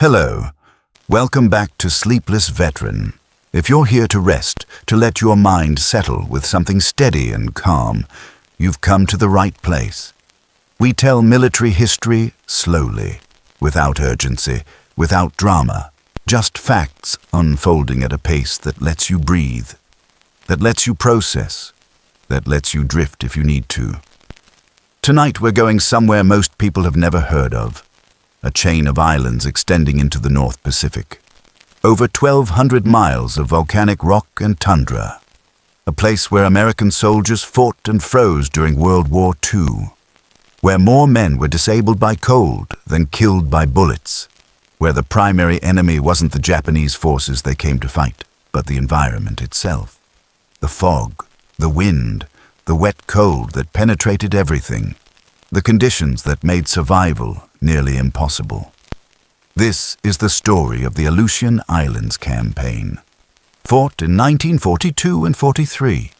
Hello. Welcome back to Sleepless Veteran. If you're here to rest, to let your mind settle with something steady and calm, you've come to the right place. We tell military history slowly, without urgency, without drama, just facts unfolding at a pace that lets you breathe, that lets you process, that lets you drift if you need to. Tonight we're going somewhere most people have never heard of. A chain of islands extending into the North Pacific. Over 1,200 miles of volcanic rock and tundra. A place where American soldiers fought and froze during World War II. Where more men were disabled by cold than killed by bullets. Where the primary enemy wasn't the Japanese forces they came to fight, but the environment itself. The fog, the wind, the wet cold that penetrated everything. The conditions that made survival nearly impossible. This is the story of the Aleutian Islands campaign, fought in 1942 and 43,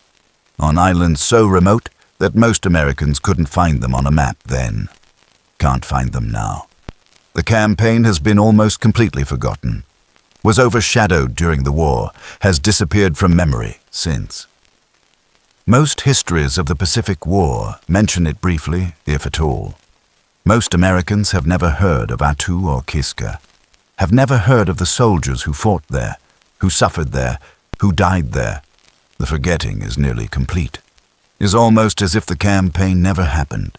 on islands so remote that most Americans couldn't find them on a map then. Can't find them now. The campaign has been almost completely forgotten, was overshadowed during the war, has disappeared from memory since. Most histories of the Pacific War mention it briefly, if at all. Most Americans have never heard of Attu or Kiska, have never heard of the soldiers who fought there, who suffered there, who died there. The forgetting is nearly complete, is almost as if the campaign never happened.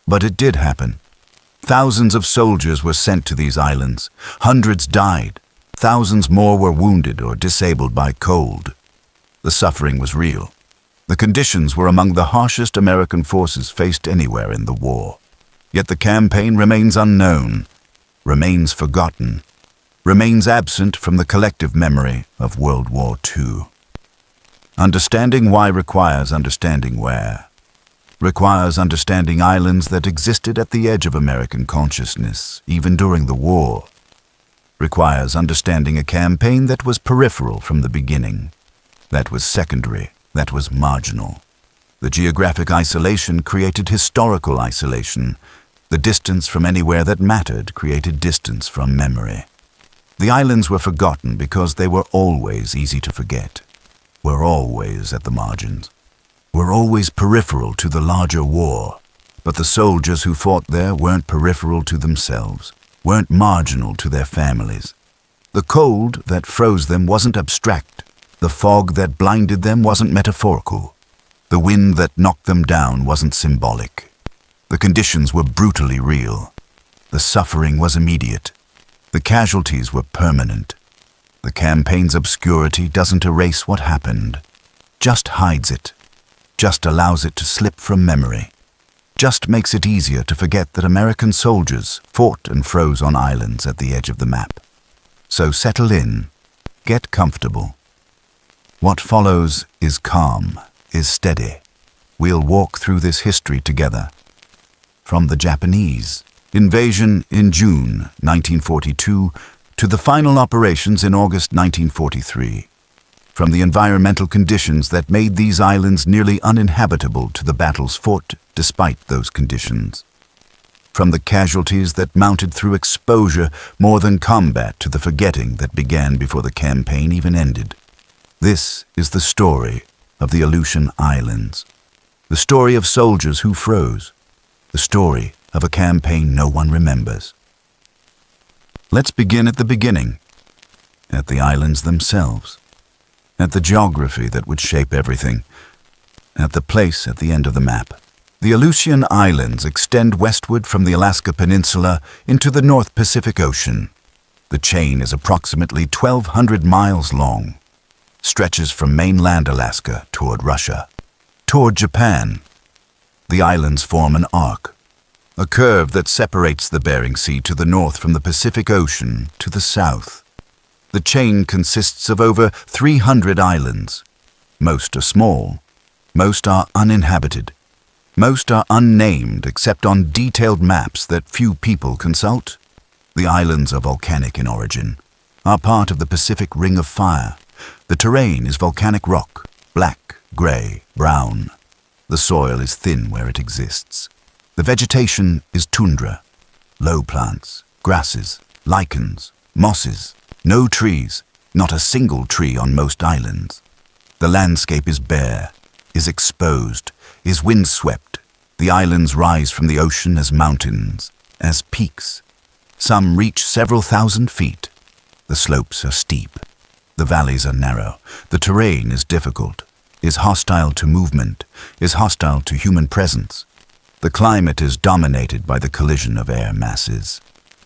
But it did happen. Thousands of soldiers were sent to these islands, hundreds died, thousands more were wounded or disabled by cold. The suffering was real. The conditions were among the harshest American forces faced anywhere in the war. Yet the campaign remains unknown, remains forgotten, remains absent from the collective memory of World War II. Understanding why requires understanding where. Requires understanding islands that existed at the edge of American consciousness, even during the war. Requires understanding a campaign that was peripheral from the beginning, that was secondary, that was marginal. The geographic isolation created historical isolation. The distance from anywhere that mattered created distance from memory. The islands were forgotten because they were always easy to forget, were always at the margins, were always peripheral to the larger war. But the soldiers who fought there weren't peripheral to themselves, weren't marginal to their families. The cold that froze them wasn't abstract. The fog that blinded them wasn't metaphorical. The wind that knocked them down wasn't symbolic. The conditions were brutally real. The suffering was immediate. The casualties were permanent. The campaign's obscurity doesn't erase what happened, just hides it, just allows it to slip from memory, just makes it easier to forget that American soldiers fought and froze on islands at the edge of the map. So settle in, get comfortable. What follows is calm, is steady. We'll walk through this history together. From the Japanese invasion in June 1942 to the final operations in August 1943. From the environmental conditions that made these islands nearly uninhabitable to the battles fought despite those conditions. From the casualties that mounted through exposure more than combat to the forgetting that began before the campaign even ended. This is the story of the Aleutian Islands, the story of soldiers who froze, the story of a campaign no one remembers. Let's begin at the beginning, at the islands themselves, at the geography that would shape everything, at the place at the end of the map. The Aleutian Islands extend westward from the Alaska Peninsula into the North Pacific Ocean. The chain is approximately 1,200 miles long. Stretches from mainland Alaska toward Russia, toward Japan. The islands form an arc, a curve that separates the Bering Sea to the north from the Pacific Ocean to the south. The chain consists of over 300 islands. Most are small, most are uninhabited, most are unnamed except on detailed maps that few people consult. The islands are volcanic in origin, are part of the Pacific Ring of Fire. The terrain is volcanic rock, black, gray, brown. The soil is thin where it exists. The vegetation is tundra, low plants, grasses, lichens, mosses, no trees, not a single tree on most islands. The landscape is bare, is exposed, is windswept. The islands rise from the ocean as mountains, as peaks. Some reach several thousand feet. The slopes are steep. The valleys are narrow. The terrain is difficult, is hostile to movement, is hostile to human presence. The climate is dominated by the collision of air masses.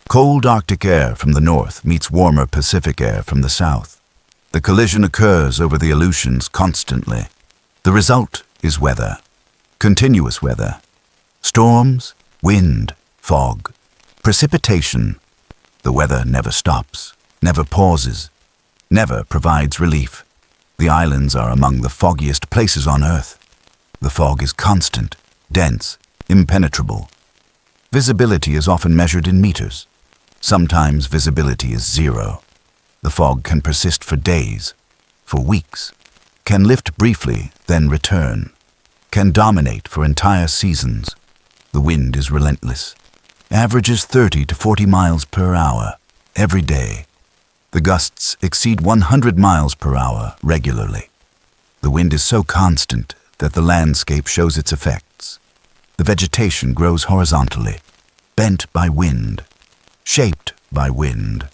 Cold Arctic air from the north meets warmer Pacific air from the south. The collision occurs over the Aleutians constantly. The result is weather, continuous weather. Storms, wind, fog, precipitation. The weather never stops, never pauses, never provides relief. The islands are among the foggiest places on Earth. The fog is constant, dense, impenetrable. Visibility is often measured in meters. Sometimes visibility is zero. The fog can persist for days, for weeks, can lift briefly, then return, can dominate for entire seasons. The wind is relentless, averages 30 to 40 miles per hour every day. The gusts exceed 100 miles per hour regularly. The wind is so constant that the landscape shows its effects. The vegetation grows horizontally, bent by wind, shaped by wind.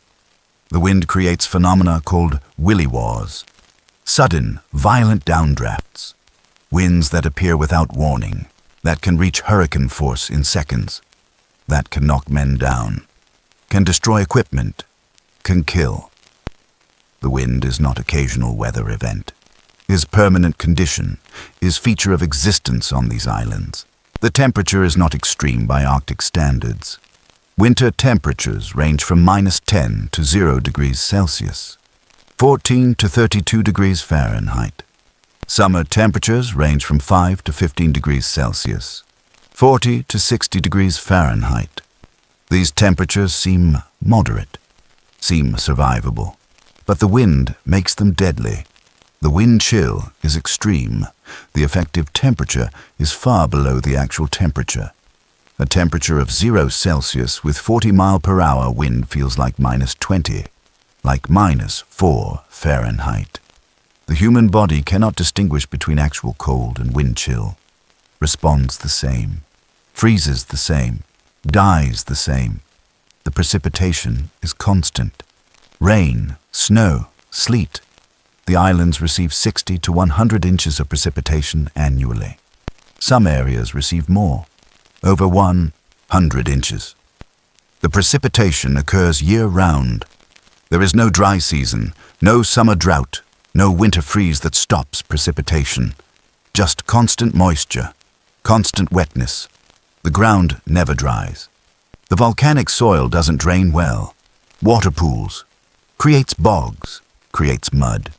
The wind creates phenomena called willy-waws, sudden, violent downdrafts, winds that appear without warning, that can reach hurricane force in seconds, that can knock men down, can destroy equipment, can kill. The wind is not occasional weather event, is permanent condition, is feature of existence on these islands. The temperature is not extreme by Arctic standards. Winter temperatures range from -10 to 0 degrees Celsius, 14 to 32 degrees Fahrenheit. Summer temperatures range from 5 to 15 degrees Celsius, 40 to 60 degrees Fahrenheit. These temperatures seem moderate, seem survivable, but the wind makes them deadly. The wind chill is extreme. The effective temperature is far below the actual temperature. A temperature of 0 Celsius with 40 mile per hour wind feels like -20, like -4 Fahrenheit. The human body cannot distinguish between actual cold and wind chill, responds the same, freezes the same, dies the same. The precipitation is constant. Rain, snow, sleet. The islands receive 60 to 100 inches of precipitation annually. Some areas receive more, over 100 inches. The precipitation occurs year-round. There is no dry season, no summer drought, no winter freeze that stops precipitation. Just constant moisture, constant wetness. The ground never dries. The volcanic soil doesn't drain well. Water pools, creates bogs, creates mud.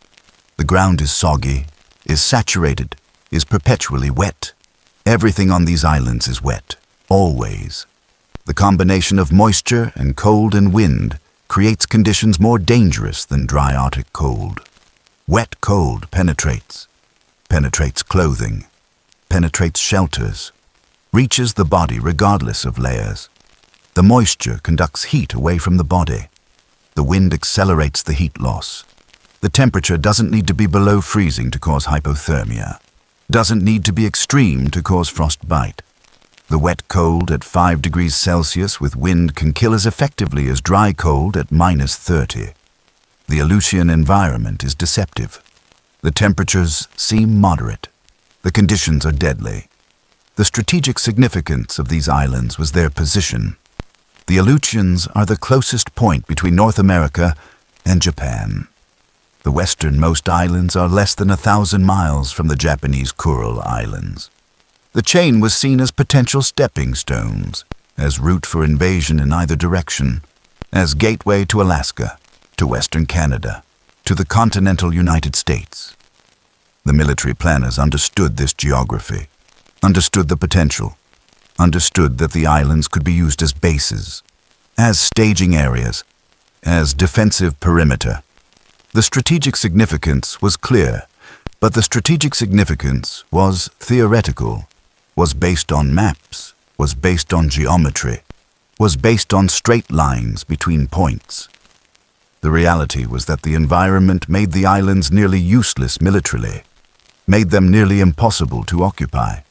The ground is soggy, is saturated, is perpetually wet. Everything on these islands is wet, always. The combination of moisture and cold and wind creates conditions more dangerous than dry Arctic cold. Wet cold penetrates clothing, penetrates shelters, reaches the body regardless of layers. The moisture conducts heat away from the body. The wind accelerates the heat loss. The temperature doesn't need to be below freezing to cause hypothermia. Doesn't need to be extreme to cause frostbite. The wet cold at 5 degrees Celsius with wind can kill as effectively as dry cold at -30. The Aleutian environment is deceptive. The temperatures seem moderate. The conditions are deadly. The strategic significance of these islands was their position. The Aleutians are the closest point between North America and Japan. The westernmost islands are less than 1,000 miles from the Japanese Kuril Islands. The chain was seen as potential stepping stones, as route for invasion in either direction, as gateway to Alaska, to Western Canada, to the continental United States. The military planners understood this geography, understood the potential, understood that the islands could be used as bases, as staging areas, as defensive perimeter. The strategic significance was clear, but the strategic significance was theoretical, was based on maps, was based on geometry. was based on straight lines between points. The reality was that the environment made the islands nearly useless militarily, made them nearly impossible to occupy,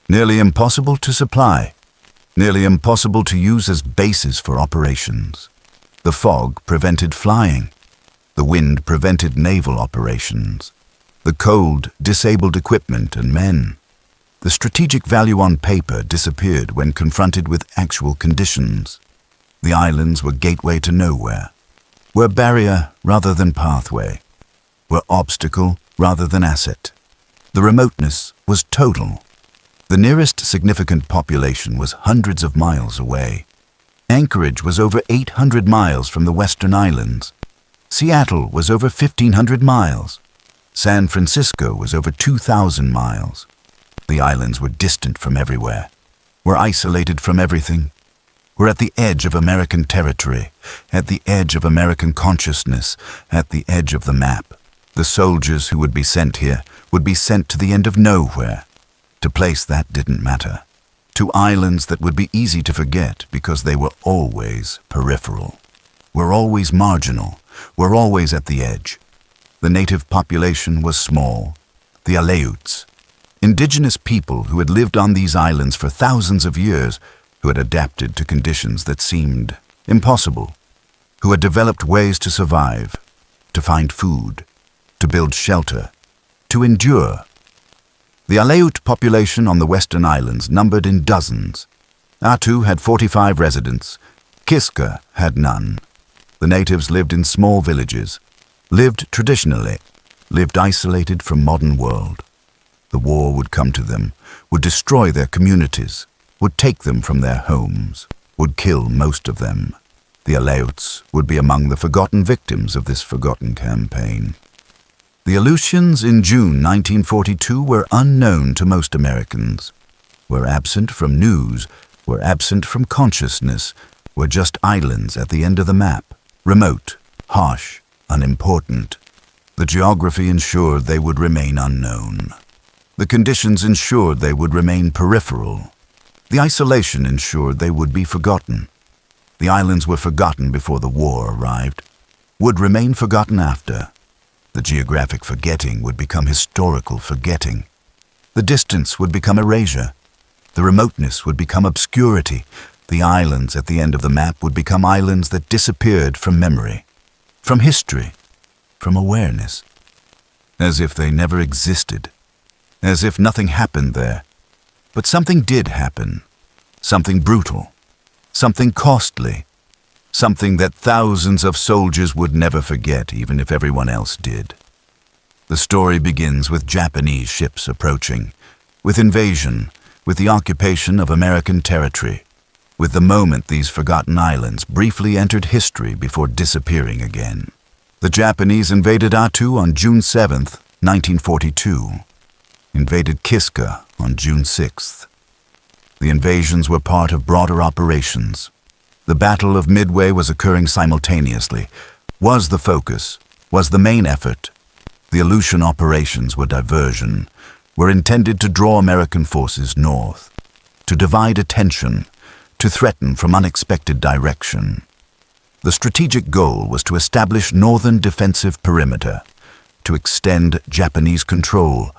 nearly impossible to supply, nearly impossible to use as bases for operations. The fog prevented flying. The wind prevented naval operations. The cold disabled equipment and men. The strategic value on paper disappeared when confronted with actual conditions. The islands were gateway to nowhere, were barrier rather than pathway, were obstacle rather than asset. The remoteness was total. The nearest significant population was hundreds of miles away. Anchorage was over 800 miles from the Western Islands. Seattle was over 1,500 miles. San Francisco was over 2,000 miles. The islands were distant from everywhere, were isolated from everything, were at the edge of American territory, at the edge of American consciousness, at the edge of the map. The soldiers who would be sent here would be sent to the end of nowhere. To place that didn't matter. To islands that would be easy to forget because they were always peripheral, were always marginal, were always at the edge. The native population was small, the Aleuts, indigenous people who had lived on these islands for thousands of years, who had adapted to conditions that seemed impossible, who had developed ways to survive, to find food, to build shelter, to endure. The Aleut population on the Western Islands numbered in dozens. Attu had 45 residents. Kiska had none. The natives lived in small villages, lived traditionally, lived isolated from modern world. The war would come to them, would destroy their communities, would take them from their homes, would kill most of them. The Aleuts would be among the forgotten victims of this forgotten campaign. The Aleutians in June 1942 were unknown to most Americans, were absent from news, were absent from consciousness, were just islands at the end of the map, remote, harsh, unimportant. The geography ensured they would remain unknown. The conditions ensured they would remain peripheral. The isolation ensured they would be forgotten. The islands were forgotten before the war arrived, would remain forgotten after. The geographic forgetting would become historical forgetting. The distance would become erasure. The remoteness would become obscurity. The islands at the end of the map would become islands that disappeared from memory, from history, from awareness, as if they never existed, as if nothing happened there. But something did happen, something brutal, something costly, something that thousands of soldiers would never forget, even if everyone else did. The story begins with Japanese ships approaching, with invasion, with the occupation of American territory, with the moment these forgotten islands briefly entered history before disappearing again. The Japanese invaded Attu on June 7th, 1942, invaded Kiska on June 6th. The invasions were part of broader operations. The Battle of Midway was occurring simultaneously, was the focus, was the main effort. The Aleutian operations were diversion, were intended to draw American forces north, to divide attention, to threaten from unexpected direction. The strategic goal was to establish northern defensive perimeter, to extend Japanese control,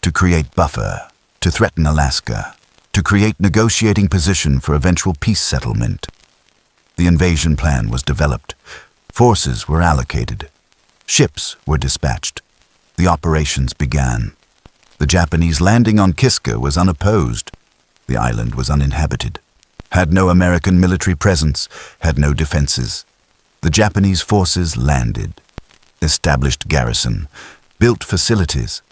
to create buffer, to threaten Alaska, to create negotiating position for eventual peace settlement. The invasion plan was developed. Forces were allocated. Ships were dispatched. The operations began. The Japanese landing on Kiska was unopposed. The island was uninhabited, had no American military presence, had no defenses. The Japanese forces landed, established garrison, built facilities,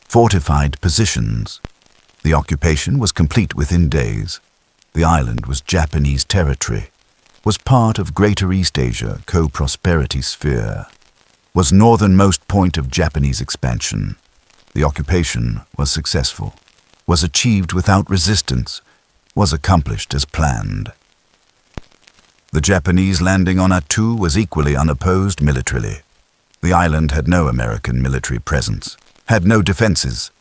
fortified positions. The occupation was complete within days. The island was Japanese territory, was part of Greater East Asia co-prosperity sphere, was northernmost point of Japanese expansion. The occupation was successful, was achieved without resistance, was accomplished as planned. The Japanese landing on Attu was equally unopposed militarily. The island had no American military presence, had no defenses,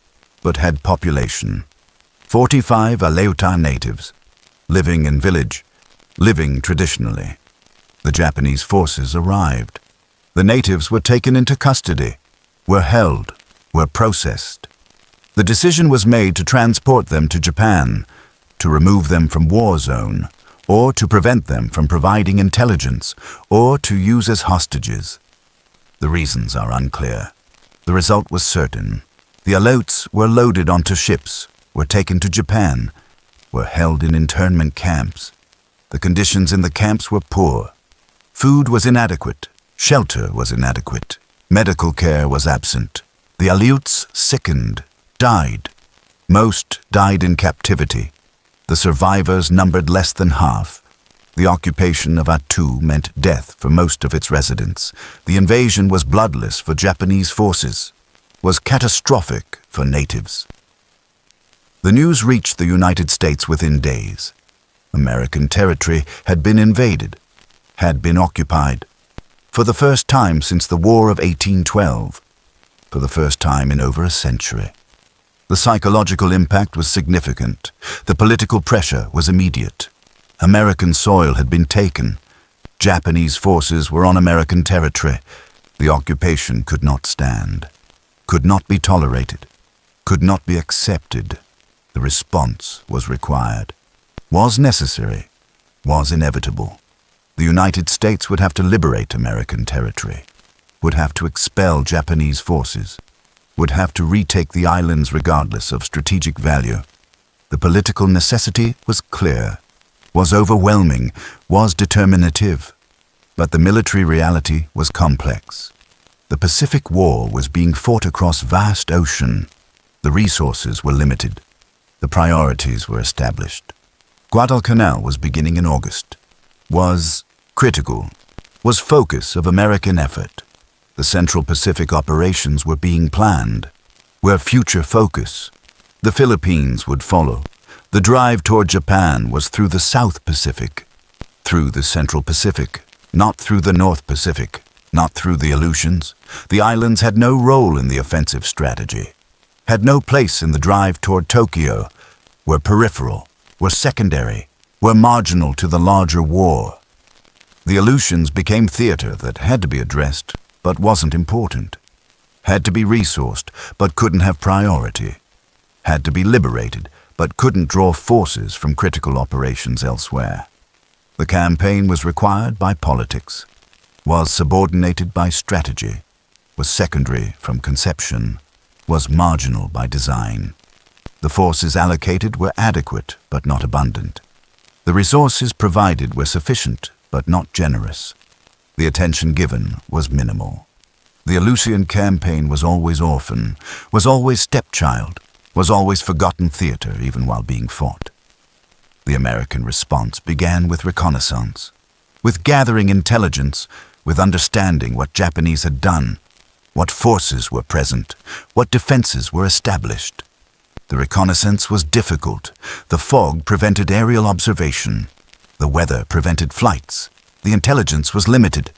but had population. 45 Aleutian natives, living in village, living traditionally. The Japanese forces arrived. The natives were taken into custody, were held, were processed. The decision was made to transport them to Japan, to remove them from war zone, or to prevent them from providing intelligence, or to use as hostages. The reasons are unclear. The result was certain. The Aleuts were loaded onto ships, were taken to Japan, were held in internment camps. The conditions in the camps were poor. Food was inadequate, shelter was inadequate, medical care was absent. The Aleuts sickened, died. Most died in captivity. The survivors numbered less than half. The occupation of Attu meant death for most of its residents. The invasion was bloodless for Japanese forces, was catastrophic for natives. The news reached the United States within days. American territory had been invaded, had been occupied, for the first time since the War of 1812, for the first time in over a century. The psychological impact was significant. The political pressure was immediate. American soil had been taken. Japanese forces were on American territory. The occupation could not stand, could not be tolerated, could not be accepted. The response was required, was necessary, was inevitable. The United States would have to liberate American territory, would have to expel Japanese forces, would have to retake the islands regardless of strategic value. The political necessity was clear, was overwhelming, was determinative. But the military reality was complex. The Pacific War was being fought across vast ocean. The resources were limited. The priorities were established. Guadalcanal was beginning in August, was critical, was focus of American effort. The Central Pacific operations were being planned, were future focus. The Philippines would follow. The drive toward Japan was through the South Pacific, through the Central Pacific, not through the North Pacific, not through the Aleutians. The islands had no role in the offensive strategy, had no place in the drive toward Tokyo, were peripheral, were secondary, were marginal to the larger war. The Aleutians became theater that had to be addressed, but wasn't important, had to be resourced, but couldn't have priority, had to be liberated, but couldn't draw forces from critical operations elsewhere. The campaign was required by politics, was subordinated by strategy, was secondary from conception, was marginal by design. The forces allocated were adequate but not abundant. The resources provided were sufficient but not generous. The attention given was minimal. The Aleutian campaign was always orphan, was always stepchild, was always forgotten theater even while being fought. The American response began with reconnaissance, with gathering intelligence, with understanding what Japanese had done, what forces were present, what defenses were established. The reconnaissance was difficult. The fog prevented aerial observation. The weather prevented flights. The intelligence was limited,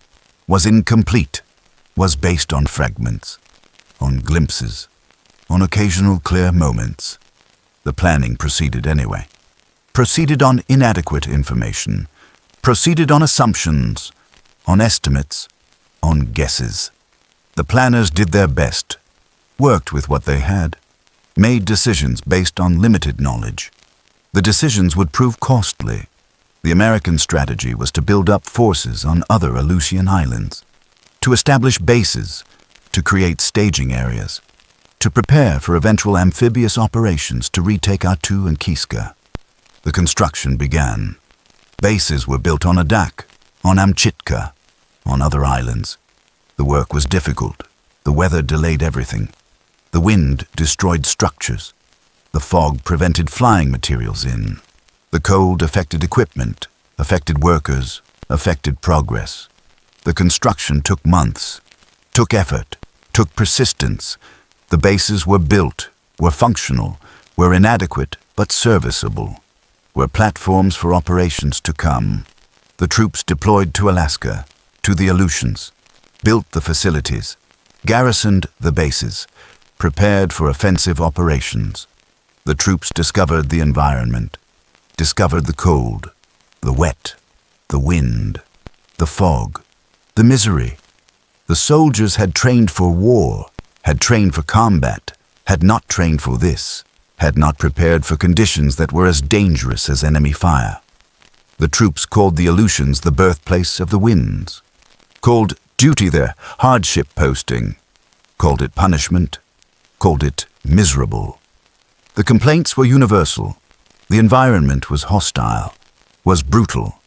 was incomplete, was based on fragments, on glimpses, on occasional clear moments. The planning proceeded anyway. Proceeded on inadequate information, proceeded on assumptions, on estimates, on guesses. The planners did their best, worked with what they had, made decisions based on limited knowledge. The decisions would prove costly. The American strategy was to build up forces on other Aleutian islands, to establish bases, to create staging areas, to prepare for eventual amphibious operations to retake Attu and Kiska. The construction began. Bases were built on Adak, on Amchitka, on other islands. The work was difficult. The weather delayed everything. The wind destroyed structures. The fog prevented flying materials in. The cold affected equipment, affected workers, affected progress. The construction took months, took effort, took persistence. The bases were built, were functional, were inadequate but serviceable, were platforms for operations to come. The troops deployed to Alaska, to the Aleutians, built the facilities, garrisoned the bases, prepared for offensive operations. The troops discovered the environment, discovered the cold, the wet, The wind, the fog, the misery. The soldiers had trained for war, had trained for combat, had not trained for this, had not prepared for conditions that were as dangerous as enemy fire. The troops called the Aleutians the birthplace of the winds, called duty their hardship posting, called it punishment, called it miserable. The complaints were universal. The environment was hostile, was brutal,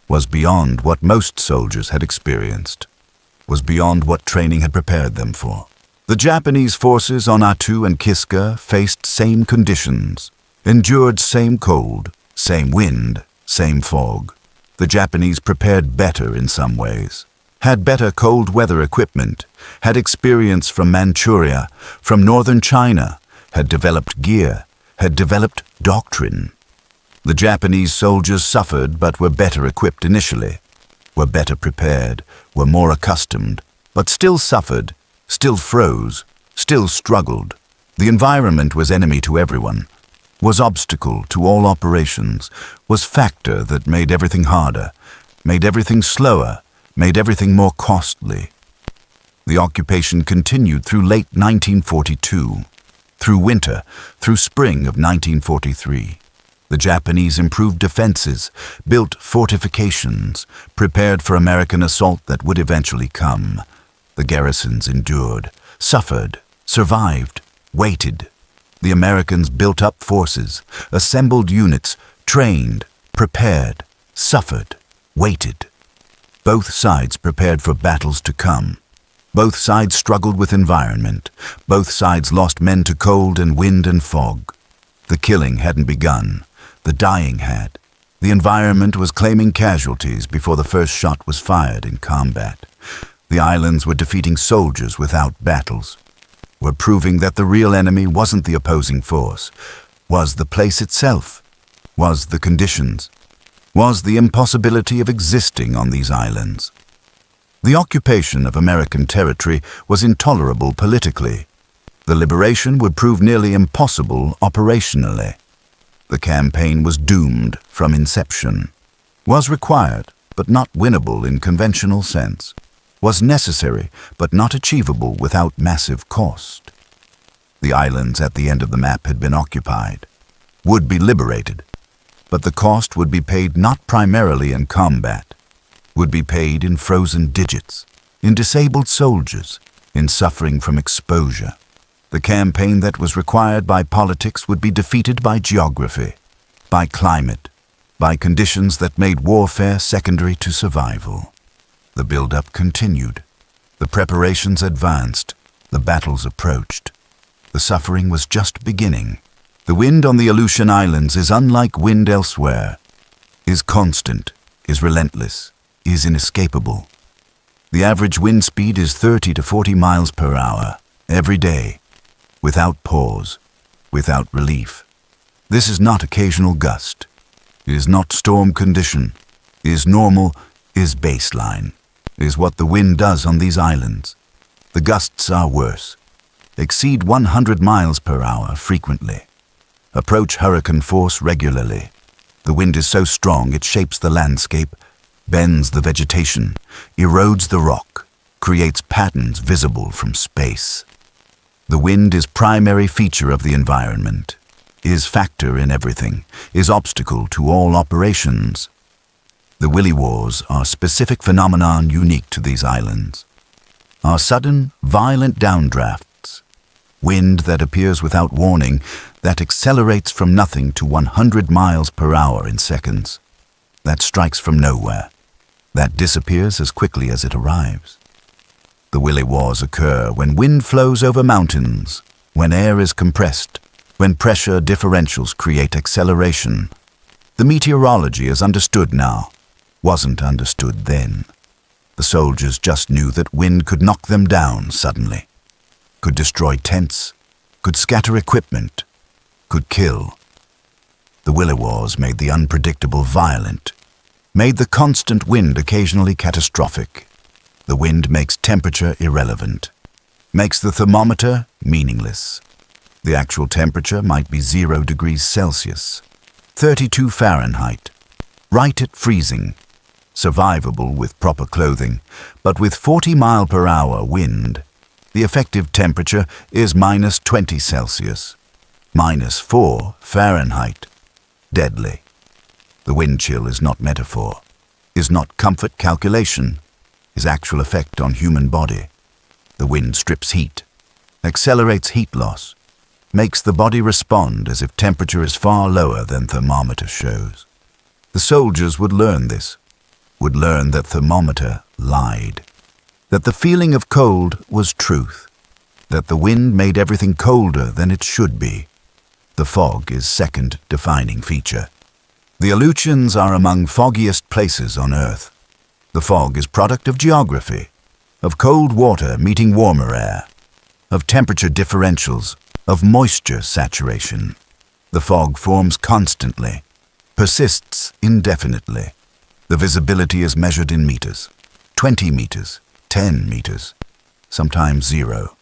was beyond what most soldiers had experienced, was beyond what training had prepared them for. The Japanese forces on Attu and Kiska faced same conditions, endured same cold, same wind, same fog. The Japanese prepared better in some ways, had better cold weather equipment, had experience from Manchuria, from northern China, had developed gear, had developed doctrine. The Japanese soldiers suffered but were better equipped initially, were better prepared, were more accustomed, but still suffered, still froze, still struggled. The environment was enemy to everyone, was obstacle to all operations, was factor that made everything harder, made everything slower, made everything more costly. The occupation continued through late 1942, through winter, through spring of 1943. The Japanese improved defenses, built fortifications, prepared for American assault that would eventually come. The garrisons endured, suffered, survived, waited. The Americans built up forces, assembled units, trained, prepared, suffered, waited. Both sides prepared for battles to come. Both sides struggled with environment. Both sides lost men to cold and wind and fog. The killing hadn't begun. The dying had. The environment was claiming casualties before the first shot was fired in combat. The islands were defeating soldiers without battles, were proving that the real enemy wasn't the opposing force, was the place itself, was the conditions, was the impossibility of existing on these islands. The occupation of American territory was intolerable politically. The liberation would prove nearly impossible operationally. The campaign was doomed from inception, was required but not winnable in conventional sense, was necessary but not achievable without massive cost. The islands at the end of the map had been occupied, would be liberated, but the cost would be paid not primarily in combat, would be paid in frozen digits, in disabled soldiers, in suffering from exposure. The campaign that was required by politics would be defeated by geography, by climate, by conditions that made warfare secondary to survival. The buildup continued. The preparations advanced. The battles approached. The suffering was just beginning. The wind on the Aleutian Islands is unlike wind elsewhere, is constant, is relentless, is inescapable. The average wind speed is 30 to 40 miles per hour, every day, without pause, without relief. This is not occasional gust, is not storm condition, is normal, is baseline, is what the wind does on these islands. The gusts are worse, exceed 100 miles per hour frequently, approach hurricane force regularly. The wind is so strong it shapes the landscape, bends the vegetation, erodes the rock, creates patterns visible from space. The wind is primary feature of the environment, is factor in everything, is obstacle to all operations. The willy wars are specific phenomenon unique to these islands, are sudden, violent downdrafts, wind that appears without warning, that accelerates from nothing to 100 miles per hour in seconds, that strikes from nowhere, that disappears as quickly as it arrives. The willy wars occur when wind flows over mountains, when air is compressed, when pressure differentials create acceleration. The meteorology is understood now, wasn't understood then. The soldiers just knew that wind could knock them down suddenly, could destroy tents, could scatter equipment, could kill. The willy wars made the unpredictable violent, made the constant wind occasionally catastrophic. The wind makes temperature irrelevant, makes the thermometer meaningless. The actual temperature might be 0 degrees Celsius, 32 Fahrenheit, right at freezing. survivable with proper clothing, but with 40-mile-per-hour wind, the effective temperature is -20 Celsius, -4 Fahrenheit. Deadly. The wind chill is not metaphor, is not comfort calculation, is actual effect on human body. The wind strips heat, accelerates heat loss, makes the body respond as if temperature is far lower than thermometer shows. The soldiers would learn this, would learn that thermometer lied, that the feeling of cold was truth, that the wind made everything colder than it should be. The fog is second defining feature. The Aleutians are among foggiest places on Earth. The fog is product of geography, of cold water meeting warmer air, of temperature differentials, of moisture saturation. The fog forms constantly, persists indefinitely. The visibility is measured in meters, 20 meters, 10 meters, sometimes 0.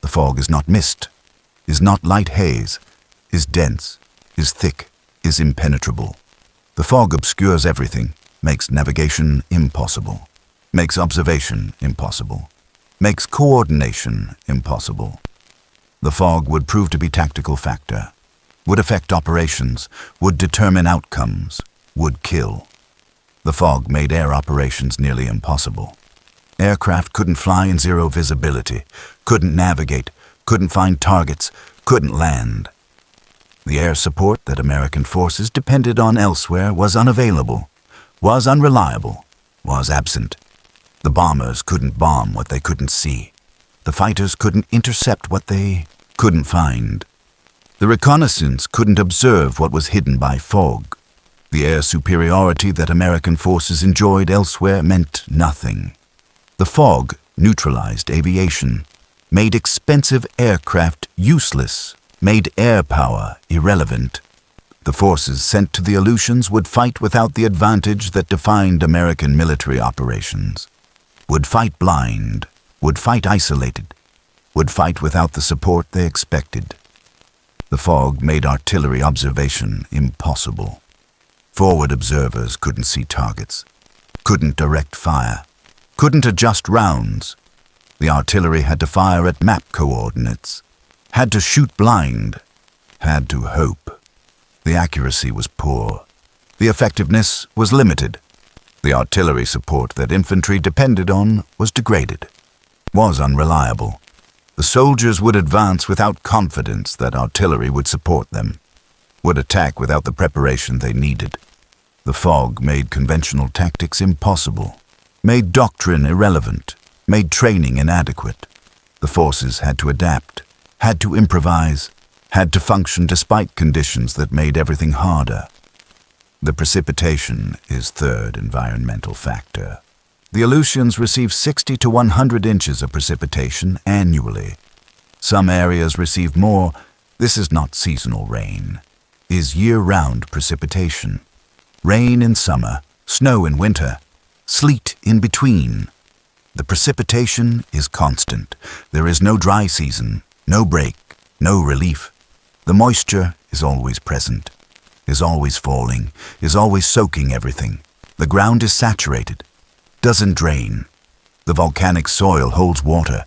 The fog is not mist, is not light haze, is dense, is thick, is impenetrable. The fog obscures everything, makes navigation impossible, makes observation impossible, makes coordination impossible. The fog would prove to be tactical factor, would affect operations, would determine outcomes, would kill. The fog made air operations nearly impossible. Aircraft couldn't fly in zero visibility, couldn't navigate, couldn't find targets, couldn't land. The air support that American forces depended on elsewhere was unavailable, was unreliable, was absent. The bombers couldn't bomb what they couldn't see. The fighters couldn't intercept what they couldn't find. The reconnaissance couldn't observe what was hidden by fog. The air superiority that American forces enjoyed elsewhere meant nothing. The fog neutralized aviation, made expensive aircraft useless, made air power irrelevant. The forces sent to the Aleutians would fight without the advantage that defined American military operations, would fight blind, would fight isolated, would fight without the support they expected. The fog made artillery observation impossible. Forward observers couldn't see targets, couldn't direct fire, couldn't adjust rounds. The artillery had to fire at map coordinates, had to shoot blind, had to hope. The accuracy was poor. The effectiveness was limited. The artillery support that infantry depended on was degraded, was unreliable. The soldiers would advance without confidence that artillery would support them, would attack without the preparation they needed. The fog made conventional tactics impossible, made doctrine irrelevant, made training inadequate. The forces had to adapt, had to improvise, had to function despite conditions that made everything harder. The precipitation is third environmental factor. The Aleutians receive 60 to 100 inches of precipitation annually. Some areas receive more. This is not seasonal rain, is year-round precipitation. Rain in summer, snow in winter, sleet in between. The precipitation is constant. There is no dry season, no break, no relief. The moisture is always present, is always falling, is always soaking everything. The ground is saturated, doesn't drain. The volcanic soil holds water,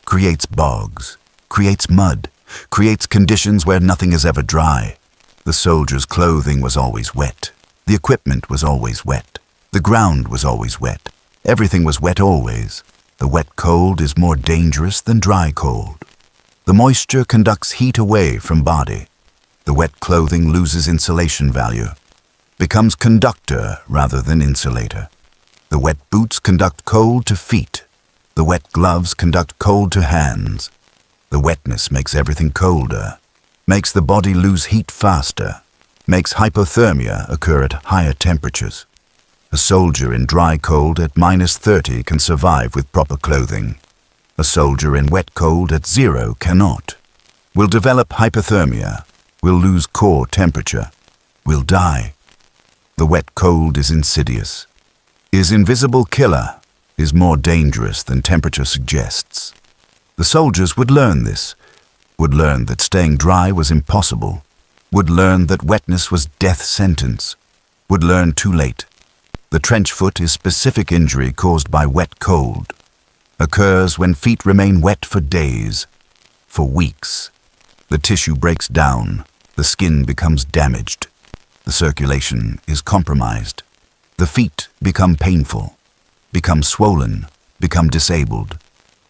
creates bogs, creates mud, creates conditions where nothing is ever dry. The soldiers' clothing was always wet. The equipment was always wet. The ground was always wet. Everything was wet always. The wet cold is more dangerous than dry cold. The moisture conducts heat away from body. The wet clothing loses insulation value, becomes conductor rather than insulator. The wet boots conduct cold to feet. The wet gloves conduct cold to hands. The wetness makes everything colder, makes the body lose heat faster, makes hypothermia occur at higher temperatures. A soldier in dry cold at -30 can survive with proper clothing. A soldier in wet cold at 0 cannot. Will develop hypothermia, will lose core temperature, will die. The wet cold is insidious, is invisible killer, is more dangerous than temperature suggests. The soldiers would learn this, would learn that staying dry was impossible, would learn that wetness was death sentence, would learn too late. The trench foot is specific injury caused by wet cold. Occurs when feet remain wet for days, for weeks. The tissue breaks down, the skin becomes damaged, the circulation is compromised. The feet become painful, become swollen, become disabled.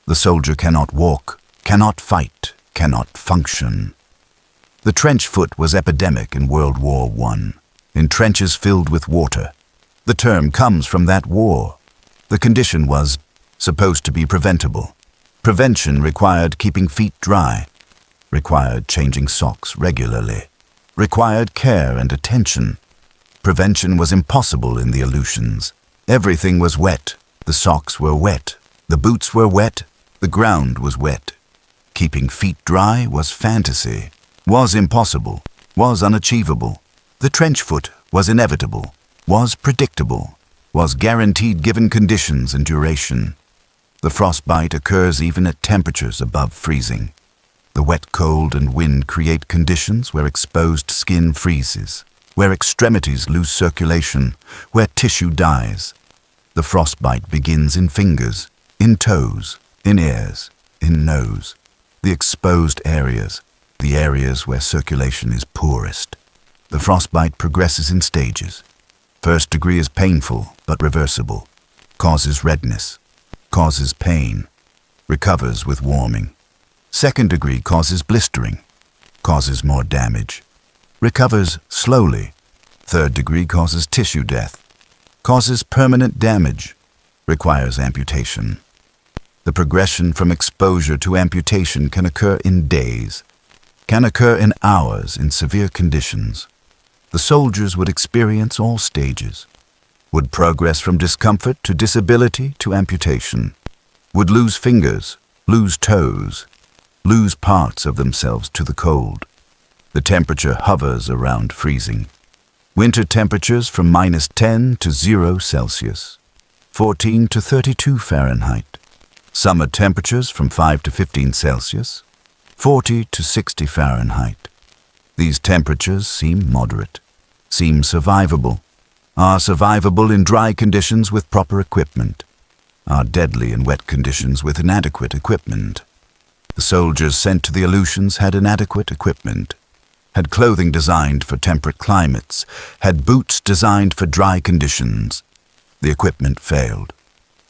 The soldier cannot walk, cannot fight, cannot function. The trench foot was epidemic in World War I, in trenches filled with water. The term comes from that war. The condition was supposed to be preventable. Prevention required keeping feet dry, required changing socks regularly, required care and attention. Prevention was impossible in the Aleutians. Everything was wet. The socks were wet. The boots were wet. The ground was wet. Keeping feet dry was fantasy, was impossible, was unachievable. The trench foot was inevitable, was predictable, was guaranteed given conditions and duration. The frostbite occurs even at temperatures above freezing. The wet, cold, and wind create conditions where exposed skin freezes, where extremities lose circulation, where tissue dies. The frostbite begins in fingers, in toes, in ears, in nose, the exposed areas, the areas where circulation is poorest. The frostbite progresses in stages. First degree is painful but reversible, causes redness, causes pain, recovers with warming. Second degree causes blistering, causes more damage, recovers slowly. Third degree causes tissue death, causes permanent damage, requires amputation. The progression from exposure to amputation can occur in days, can occur in hours in severe conditions. The soldiers would experience all stages, would progress from discomfort to disability to amputation, would lose fingers, lose toes, lose parts of themselves to the cold. The temperature hovers around freezing. Winter temperatures from -10 to 0 Celsius, 14 to 32 Fahrenheit. Summer temperatures from 5 to 15 Celsius, 40 to 60 Fahrenheit. These temperatures seem moderate, seem survivable, are survivable in dry conditions with proper equipment, are deadly in wet conditions with inadequate equipment. The soldiers sent to the Aleutians had inadequate equipment, had clothing designed for temperate climates, had boots designed for dry conditions. The equipment failed.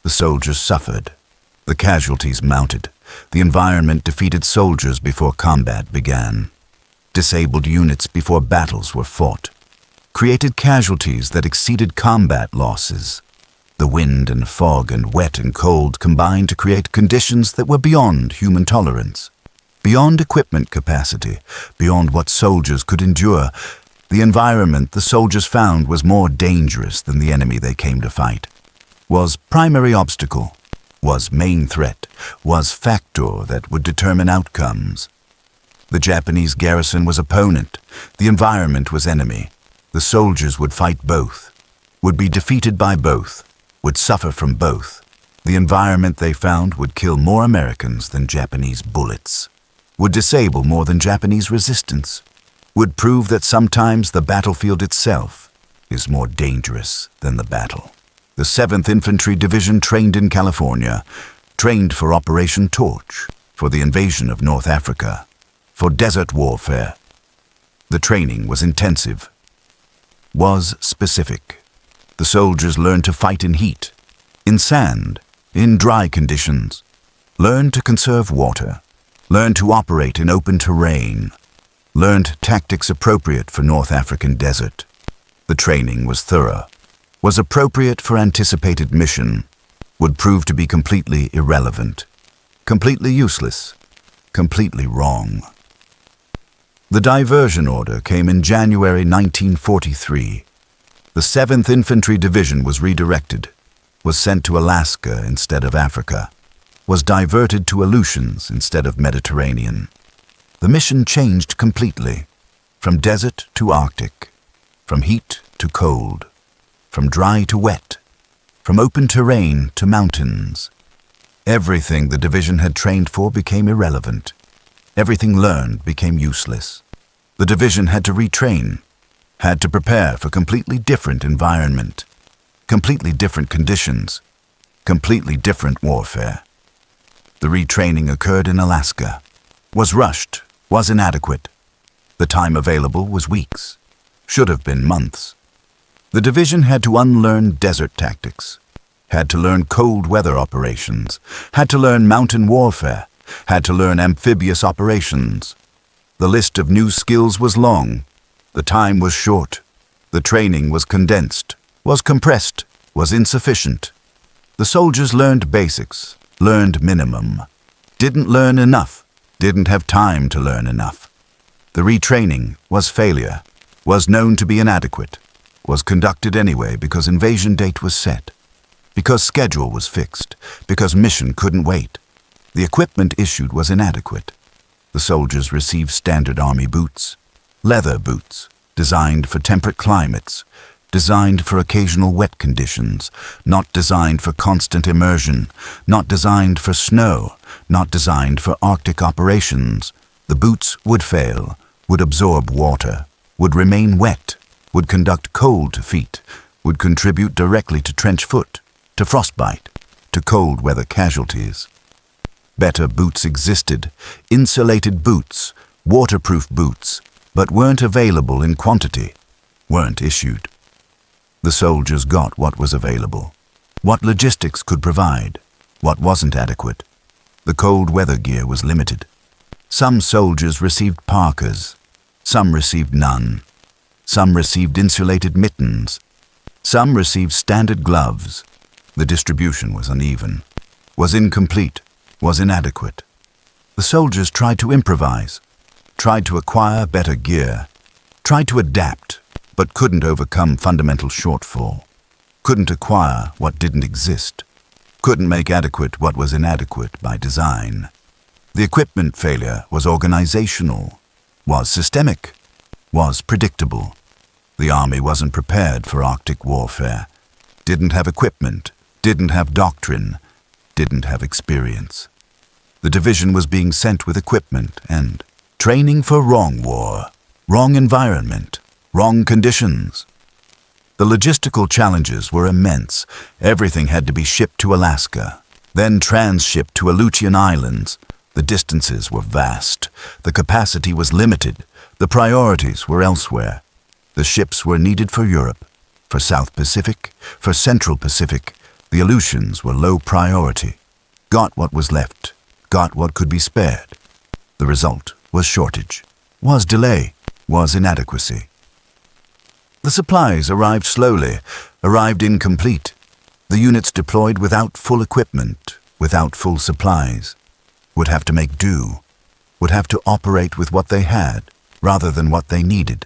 The soldiers suffered. The casualties mounted. The environment defeated soldiers before combat began. Disabled units before battles were fought. Created casualties that exceeded combat losses. The wind and fog and wet and cold combined to create conditions that were beyond human tolerance, beyond equipment capacity, beyond what soldiers could endure. The environment the soldiers found was more dangerous than the enemy they came to fight, was primary obstacle, was main threat, was factor that would determine outcomes. The Japanese garrison was opponent, the environment was enemy. The soldiers would fight both, would be defeated by both, would suffer from both. The environment they found would kill more Americans than Japanese bullets, would disable more than Japanese resistance, would prove that sometimes the battlefield itself is more dangerous than the battle. The 7th Infantry Division trained in California, trained for Operation Torch, for the invasion of North Africa, for desert warfare. The training was intensive, was specific. The soldiers learned to fight in heat, in sand, in dry conditions, learned to conserve water, learned to operate in open terrain, learned tactics appropriate for North African desert. The training was thorough, was appropriate for anticipated mission, would prove to be completely irrelevant, completely useless, completely wrong. The diversion order came in January 1943. The 7th Infantry Division was redirected, was sent to Alaska instead of Africa, was diverted to Aleutians instead of Mediterranean. The mission changed completely, from desert to Arctic, from heat to cold, from dry to wet, from open terrain to mountains. Everything the division had trained for became irrelevant. Everything learned became useless. The division had to retrain, had to prepare for completely different environment. completely different conditions, completely different warfare. The retraining occurred in Alaska, was rushed, was inadequate. The time available was weeks, should have been months. The division had to unlearn desert tactics, had to learn cold weather operations, had to learn mountain warfare, had to learn amphibious operations. The list of new skills was long. The time was short. The training was condensed, was compressed, was insufficient. The soldiers learned basics, learned minimum, didn't learn enough, didn't have time to learn enough. The retraining was failure, was known to be inadequate, was conducted anyway because invasion date was set, because schedule was fixed, because mission couldn't wait. The equipment issued was inadequate. The soldiers received standard army boots, leather boots, designed for temperate climates, designed for occasional wet conditions, not designed for constant immersion, not designed for snow, not designed for Arctic operations. The boots would fail, would absorb water, would remain wet, would conduct cold to feet, would contribute directly to trench foot, to frostbite, to cold weather casualties. Better boots existed, insulated boots, waterproof boots, but weren't available in quantity, weren't issued. The soldiers got what was available, what logistics could provide, what wasn't adequate. The cold weather gear was limited. Some soldiers received parkas, some received none. Some received insulated mittens, some received standard gloves. The distribution was uneven, was incomplete, was inadequate. The soldiers tried to improvise, tried to acquire better gear, tried to adapt, but couldn't overcome fundamental shortfall, couldn't acquire what didn't exist, couldn't make adequate what was inadequate by design. The equipment failure was organizational, was systemic, was predictable. The army wasn't prepared for Arctic warfare, didn't have equipment, didn't have doctrine, didn't have experience. The division was being sent with equipment and training for wrong war, wrong environment, wrong conditions. The logistical challenges were immense. Everything had to be shipped to Alaska, then transshipped to Aleutian Islands. The distances were vast. The capacity was limited. The priorities were elsewhere. The ships were needed for Europe, for South Pacific, for Central Pacific. The Aleutians were low priority. Got what was left, got what could be spared. The result was shortage, was delay, was inadequacy. The supplies arrived slowly, arrived incomplete. The units deployed without full equipment, without full supplies, would have to make do, would have to operate with what they had rather than what they needed.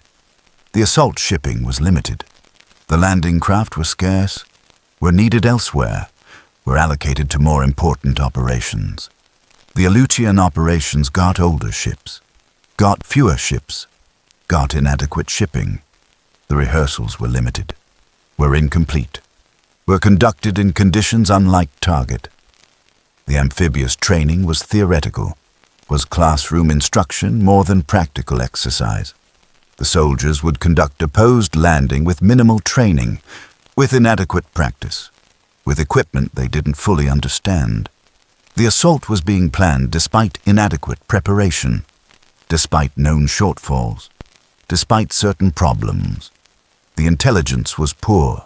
The assault shipping was limited. The landing craft were scarce, were needed elsewhere, were allocated to more important operations. The Aleutian operations got older ships, got fewer ships, got inadequate shipping. The rehearsals were limited, were incomplete, were conducted in conditions unlike target. The amphibious training was theoretical, was classroom instruction more than practical exercise. The soldiers would conduct opposed landing with minimal training, with inadequate practice, with equipment they didn't fully understand. The assault was being planned despite inadequate preparation, despite known shortfalls, despite certain problems. The intelligence was poor.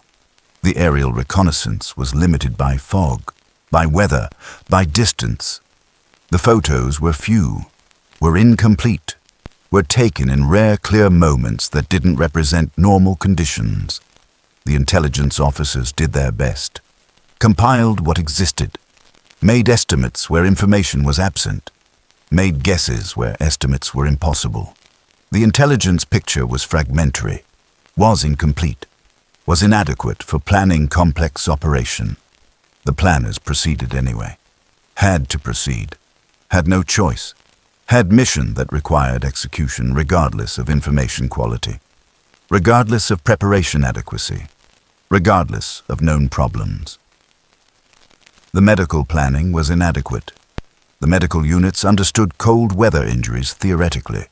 The aerial reconnaissance was limited by fog, by weather, by distance. The photos were few, were incomplete, were taken in rare clear moments that didn't represent normal conditions. The intelligence officers did their best, compiled what existed, made estimates where information was absent, made guesses where estimates were impossible. The intelligence picture was fragmentary, was incomplete, was inadequate for planning complex operation. The planners proceeded anyway, had to proceed, had no choice, had mission that required execution regardless of information quality, regardless of preparation adequacy, regardless of known problems. The medical planning was inadequate. The medical units understood cold weather injuries theoretically,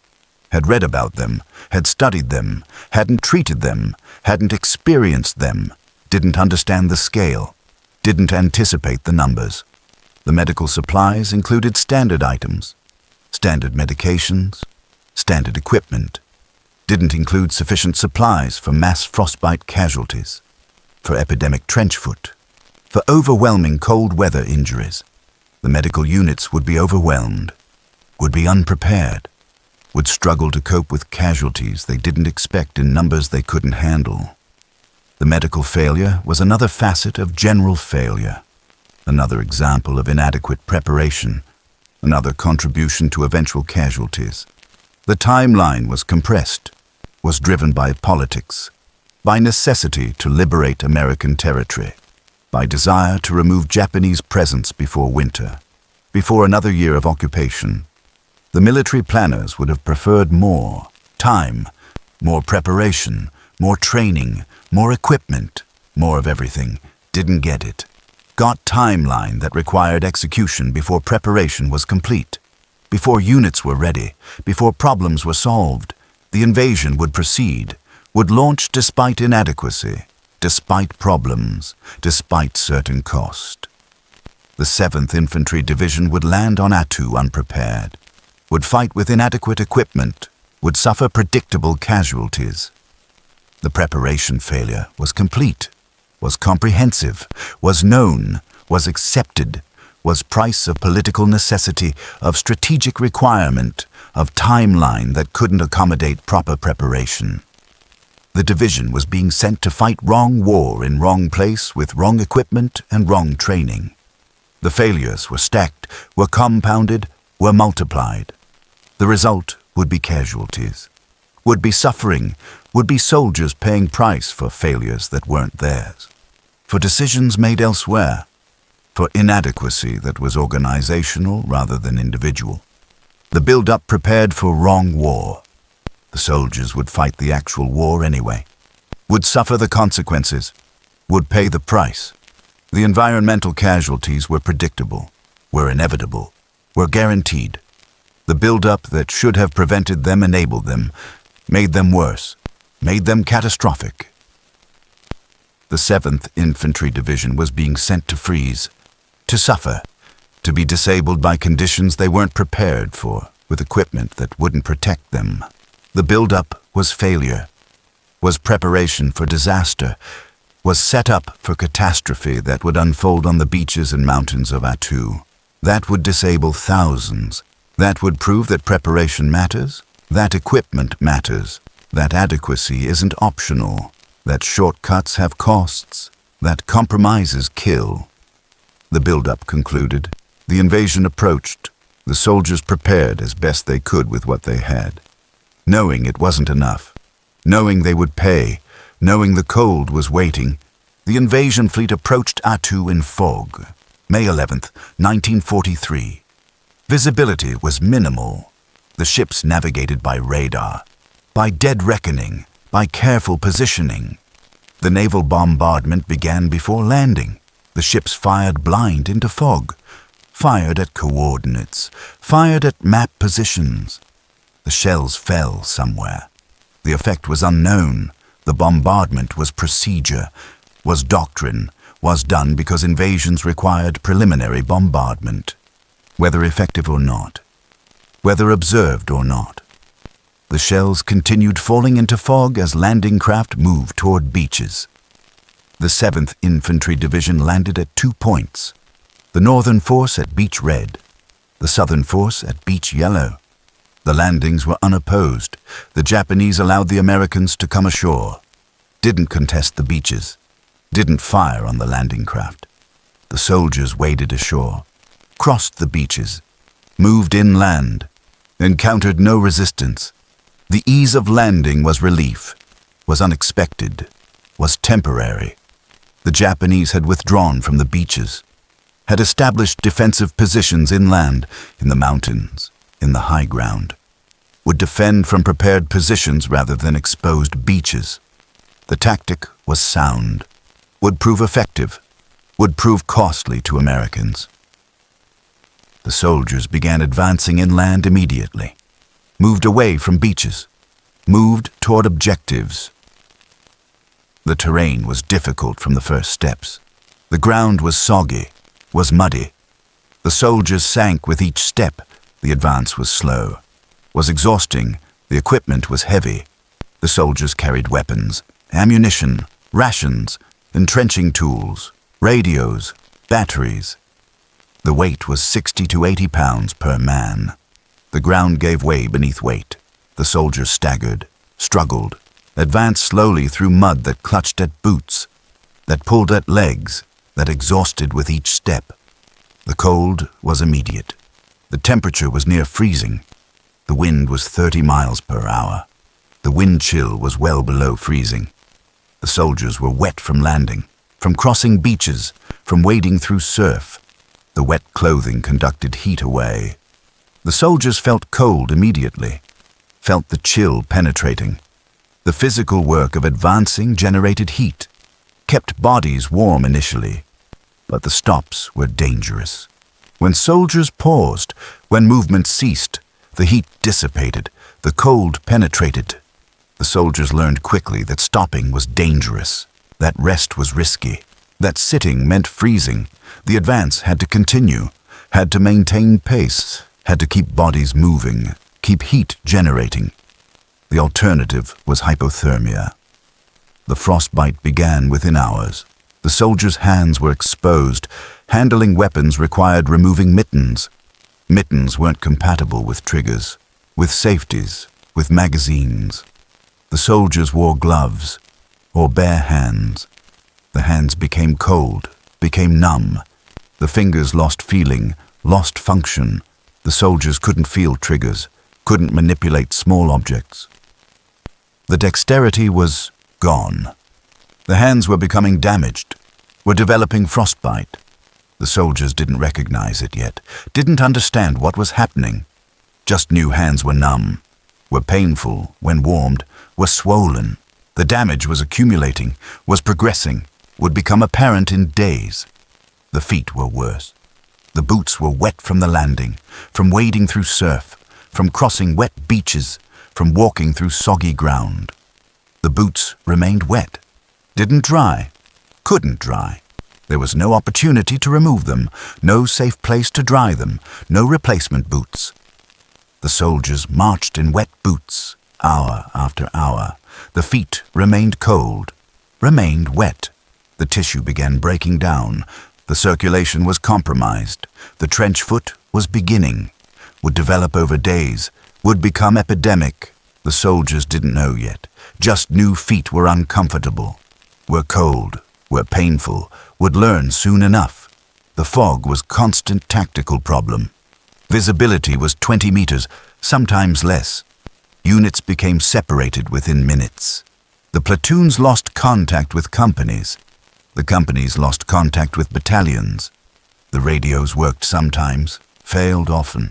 had read about them, had studied them, hadn't treated them, hadn't experienced them, didn't understand the scale, didn't anticipate the numbers. The medical supplies included standard items, standard medications, standard equipment, didn't include sufficient supplies for mass frostbite casualties, for epidemic trench foot, for overwhelming cold weather injuries. The medical units would be overwhelmed, would be unprepared, would struggle to cope with casualties they didn't expect in numbers they couldn't handle. The medical failure was another facet of general failure, another example of inadequate preparation, another contribution to eventual casualties. The timeline was compressed, was driven by politics, by necessity to liberate American territory, by desire to remove Japanese presence before winter, before another year of occupation. The military planners would have preferred more time, more preparation, more training, more equipment, more of everything. Didn't get it. Got timeline that required execution before preparation was complete. Before units were ready, before problems were solved, the invasion would proceed, would launch despite inadequacy, despite problems, despite certain cost. The 7th Infantry Division would land on Attu unprepared, would fight with inadequate equipment, would suffer predictable casualties. The preparation failure was complete, was comprehensive, was known, was accepted, was price of political necessity, of strategic requirement, of timeline that couldn't accommodate proper preparation. The division was being sent to fight wrong war in wrong place with wrong equipment and wrong training. The failures were stacked, were compounded, were multiplied. The result would be casualties, would be suffering, would be soldiers paying price for failures that weren't theirs, for decisions made elsewhere, for inadequacy that was organizational rather than individual. The build-up prepared for wrong war. The soldiers would fight the actual war anyway, would suffer the consequences, would pay the price. The environmental casualties were predictable, were inevitable, were guaranteed. The build-up that should have prevented them enabled them, made them worse, made them catastrophic. The 7th Infantry Division was being sent to freeze, to suffer, to be disabled by conditions they weren't prepared for, with equipment that wouldn't protect them. The build-up was failure, was preparation for disaster, was set up for catastrophe that would unfold on the beaches and mountains of Attu. That would disable thousands. That would prove that preparation matters, that equipment matters, that adequacy isn't optional, that shortcuts have costs, that compromises kill. The build-up concluded. The invasion approached. The soldiers prepared as best they could with what they had. Knowing it wasn't enough, knowing they would pay, knowing the cold was waiting, the invasion fleet approached Attu in fog, May 11th, 1943. Visibility was minimal. The ships navigated by radar, by dead reckoning, by careful positioning. The naval bombardment began before landing. The ships fired blind into fog, fired at coordinates, fired at map positions. The shells fell somewhere. The effect was unknown. The bombardment was procedure, was doctrine, was done because invasions required preliminary bombardment, whether effective or not, whether observed or not. The shells continued falling into fog as landing craft moved toward beaches. The 7th Infantry Division landed at 2 points, the northern force at Beach Red, the southern force at Beach Yellow. The landings were unopposed. The Japanese allowed the Americans to come ashore, didn't contest the beaches, didn't fire on the landing craft. The soldiers waded ashore, crossed the beaches, moved inland, encountered no resistance. The ease of landing was relief, was unexpected, was temporary. The Japanese had withdrawn from the beaches, had established defensive positions inland, in the mountains, in the high ground, would defend from prepared positions rather than exposed beaches. The tactic was sound, would prove effective, would prove costly to Americans. The soldiers began advancing inland immediately, moved away from beaches, moved toward objectives. The terrain was difficult from the first steps. The ground was soggy, was muddy. The soldiers sank with each step. The advance was slow, was exhausting. The equipment was heavy. The soldiers carried weapons, ammunition, rations, entrenching tools, radios, batteries. The weight was 60 to 80 pounds per man. The ground gave way beneath weight. The soldiers staggered, struggled, advanced slowly through mud that clutched at boots, that pulled at legs, that exhausted with each step. The cold was immediate. The temperature was near freezing. The wind was 30 miles per hour. The wind chill was well below freezing. The soldiers were wet from landing, from crossing beaches, from wading through surf. The wet clothing conducted heat away. The soldiers felt cold immediately, felt the chill penetrating. The physical work of advancing generated heat, kept bodies warm initially, but the stops were dangerous. When soldiers paused, when movement ceased, the heat dissipated, the cold penetrated. The soldiers learned quickly that stopping was dangerous, that rest was risky, that sitting meant freezing. The advance had to continue, had to maintain pace, had to keep bodies moving, keep heat generating. The alternative was hypothermia. The frostbite began within hours. The soldiers' hands were exposed. Handling weapons required removing mittens. Mittens weren't compatible with triggers, with safeties, with magazines. The soldiers wore gloves, or bare hands. The hands became cold, became numb. The fingers lost feeling, lost function. The soldiers couldn't feel triggers, couldn't manipulate small objects. The dexterity was gone. The hands were becoming damaged, were developing frostbite. The soldiers didn't recognize it yet, didn't understand what was happening. Just knew hands were numb, were painful when warmed, were swollen. The damage was accumulating, was progressing, would become apparent in days. The feet were worse. The boots were wet from the landing, from wading through surf, from crossing wet beaches, from walking through soggy ground. The boots remained wet, didn't dry, couldn't dry. There was no opportunity to remove them, no safe place to dry them, no replacement boots. The soldiers marched in wet boots, hour after hour. The feet remained cold, remained wet. The tissue began breaking down. The circulation was compromised. The trench foot was beginning, would develop over days, would become epidemic. The soldiers didn't know yet, just knew feet were uncomfortable, were cold, were painful, would learn soon enough. The fog was constant tactical problem. Visibility was 20 meters, sometimes less. Units became separated within minutes. The platoons lost contact with companies. The companies lost contact with battalions. The radios worked sometimes, failed often.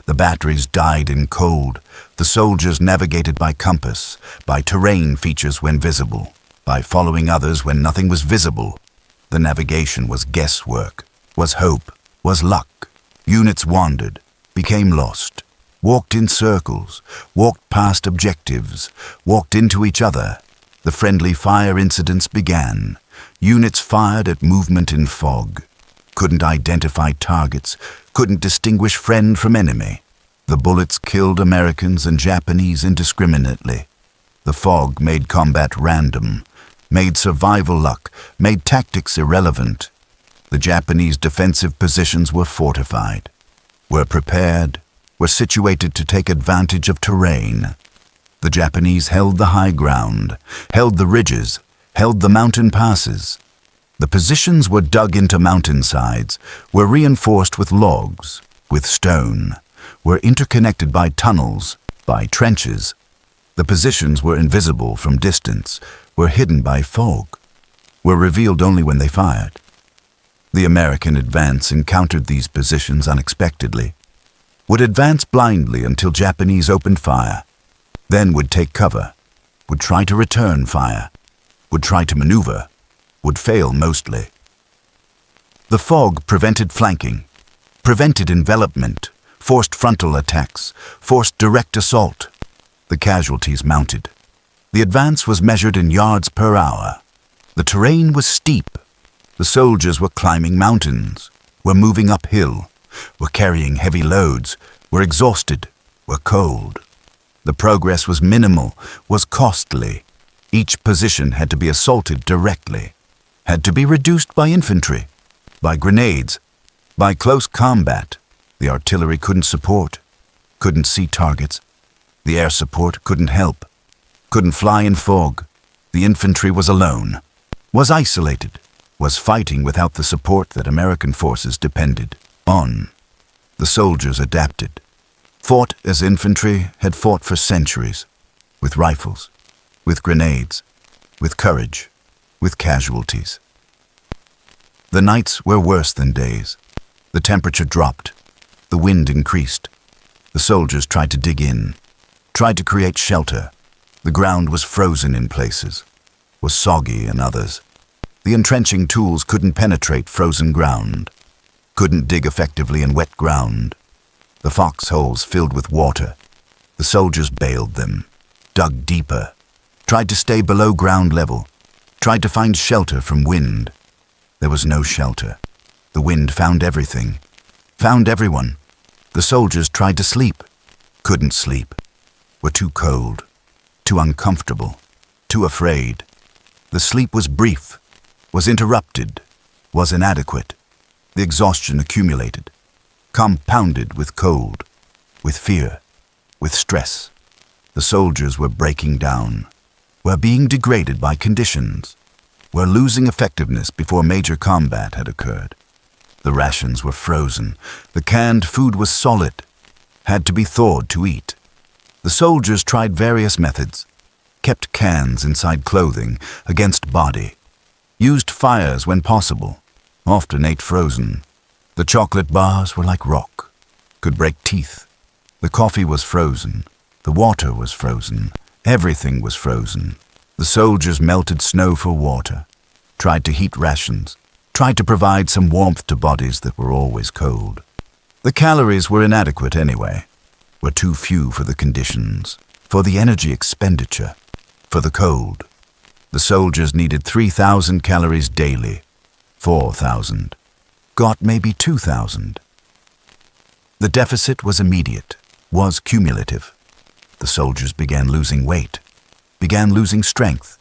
The batteries died in cold. The soldiers navigated by compass, by terrain features when visible, by following others when nothing was visible. The navigation was guesswork, was hope, was luck. Units wandered, became lost, walked in circles, walked past objectives, walked into each other. The friendly fire incidents began. Units fired at movement in fog, couldn't identify targets, couldn't distinguish friend from enemy. The bullets killed Americans and Japanese indiscriminately. The fog made combat random, made survival luck, made tactics irrelevant. The Japanese defensive positions were fortified, were prepared, were situated to take advantage of terrain. The Japanese held the high ground, held the ridges, held the mountain passes. The positions were dug into mountainsides, were reinforced with logs, with stone, were interconnected by tunnels, by trenches. The positions were invisible from distance, were hidden by fog, were revealed only when they fired. The American advance encountered these positions unexpectedly, would advance blindly until Japanese opened fire, then would take cover, would try to return fire, would try to maneuver, would fail mostly. The fog prevented flanking, prevented envelopment, forced frontal attacks, forced direct assault. The casualties mounted. The advance was measured in yards per hour. The terrain was steep. The soldiers were climbing mountains, were moving uphill, were carrying heavy loads, were exhausted, were cold. The progress was minimal, was costly. Each position had to be assaulted directly, had to be reduced by infantry, by grenades, by close combat. The artillery couldn't support, couldn't see targets. The air support couldn't help, couldn't fly in fog. The infantry was alone, was isolated, was fighting without the support that American forces depended on. The soldiers adapted, fought as infantry had fought for centuries, with rifles, with grenades, with courage, with casualties. The nights were worse than days. The temperature dropped. The wind increased. The soldiers tried to dig in, tried to create shelter. The ground was frozen in places, was soggy in others. The entrenching tools couldn't penetrate frozen ground, couldn't dig effectively in wet ground. The foxholes filled with water. The soldiers bailed them, dug deeper, tried to stay below ground level, tried to find shelter from wind. There was no shelter. The wind found everything, found everyone. The soldiers tried to sleep, couldn't sleep, were too cold, too uncomfortable, too afraid. The sleep was brief, was interrupted, was inadequate. The exhaustion accumulated, compounded with cold, with fear, with stress. The soldiers were breaking down, were being degraded by conditions, were losing effectiveness before major combat had occurred. The rations were frozen. The canned food was solid, had to be thawed to eat. The soldiers tried various methods, kept cans inside clothing, against body, used fires when possible, often ate frozen. The chocolate bars were like rock, could break teeth. The coffee was frozen. The water was frozen. Everything was frozen. The soldiers melted snow for water, tried to heat rations, tried to provide some warmth to bodies that were always cold. The calories were inadequate anyway, were too few for the conditions, for the energy expenditure, for the cold. The soldiers needed 3,000 calories daily, 4,000, got maybe 2,000. The deficit was immediate, was cumulative. The soldiers began losing weight, began losing strength,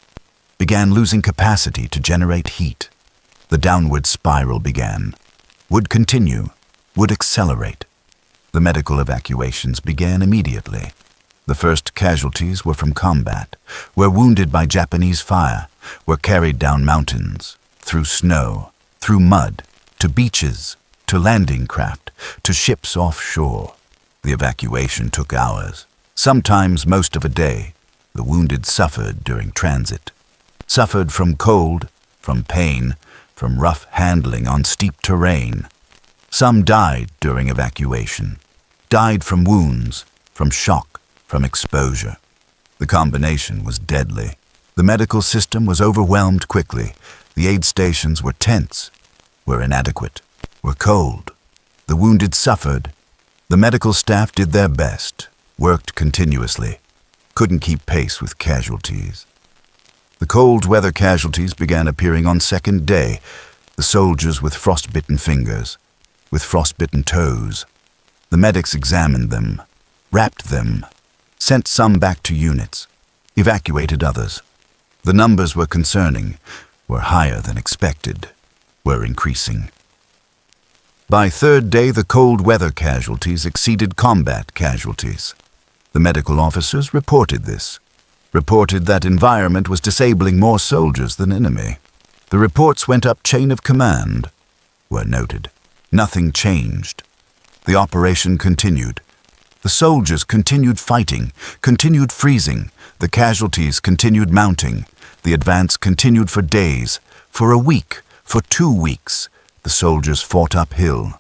began losing capacity to generate heat. The downward spiral began, would continue, would accelerate. The medical evacuations began immediately. The first casualties were from combat, were wounded by Japanese fire, were carried down mountains, through snow, through mud, to beaches, to landing craft, to ships offshore. The evacuation took hours, sometimes most of a day. The wounded suffered during transit, suffered from cold, from pain, from rough handling on steep terrain. Some died during evacuation, died from wounds, from shock, from exposure. The combination was deadly. The medical system was overwhelmed quickly. The aid stations were tense, were inadequate, were cold. The wounded suffered. The medical staff did their best, worked continuously, couldn't keep pace with casualties. The cold weather casualties began appearing on second day, the soldiers with frostbitten fingers, with frostbitten toes. The medics examined them, wrapped them, sent some back to units, evacuated others. The numbers were concerning, were higher than expected, were increasing. By third day, the cold weather casualties exceeded combat casualties. The medical officers reported this, reported that environment was disabling more soldiers than enemy. The reports went up chain of command, were noted. Nothing changed. The operation continued. The soldiers continued fighting, continued freezing. The casualties continued mounting. The advance continued for days, for a week, for 2 weeks. The soldiers fought uphill,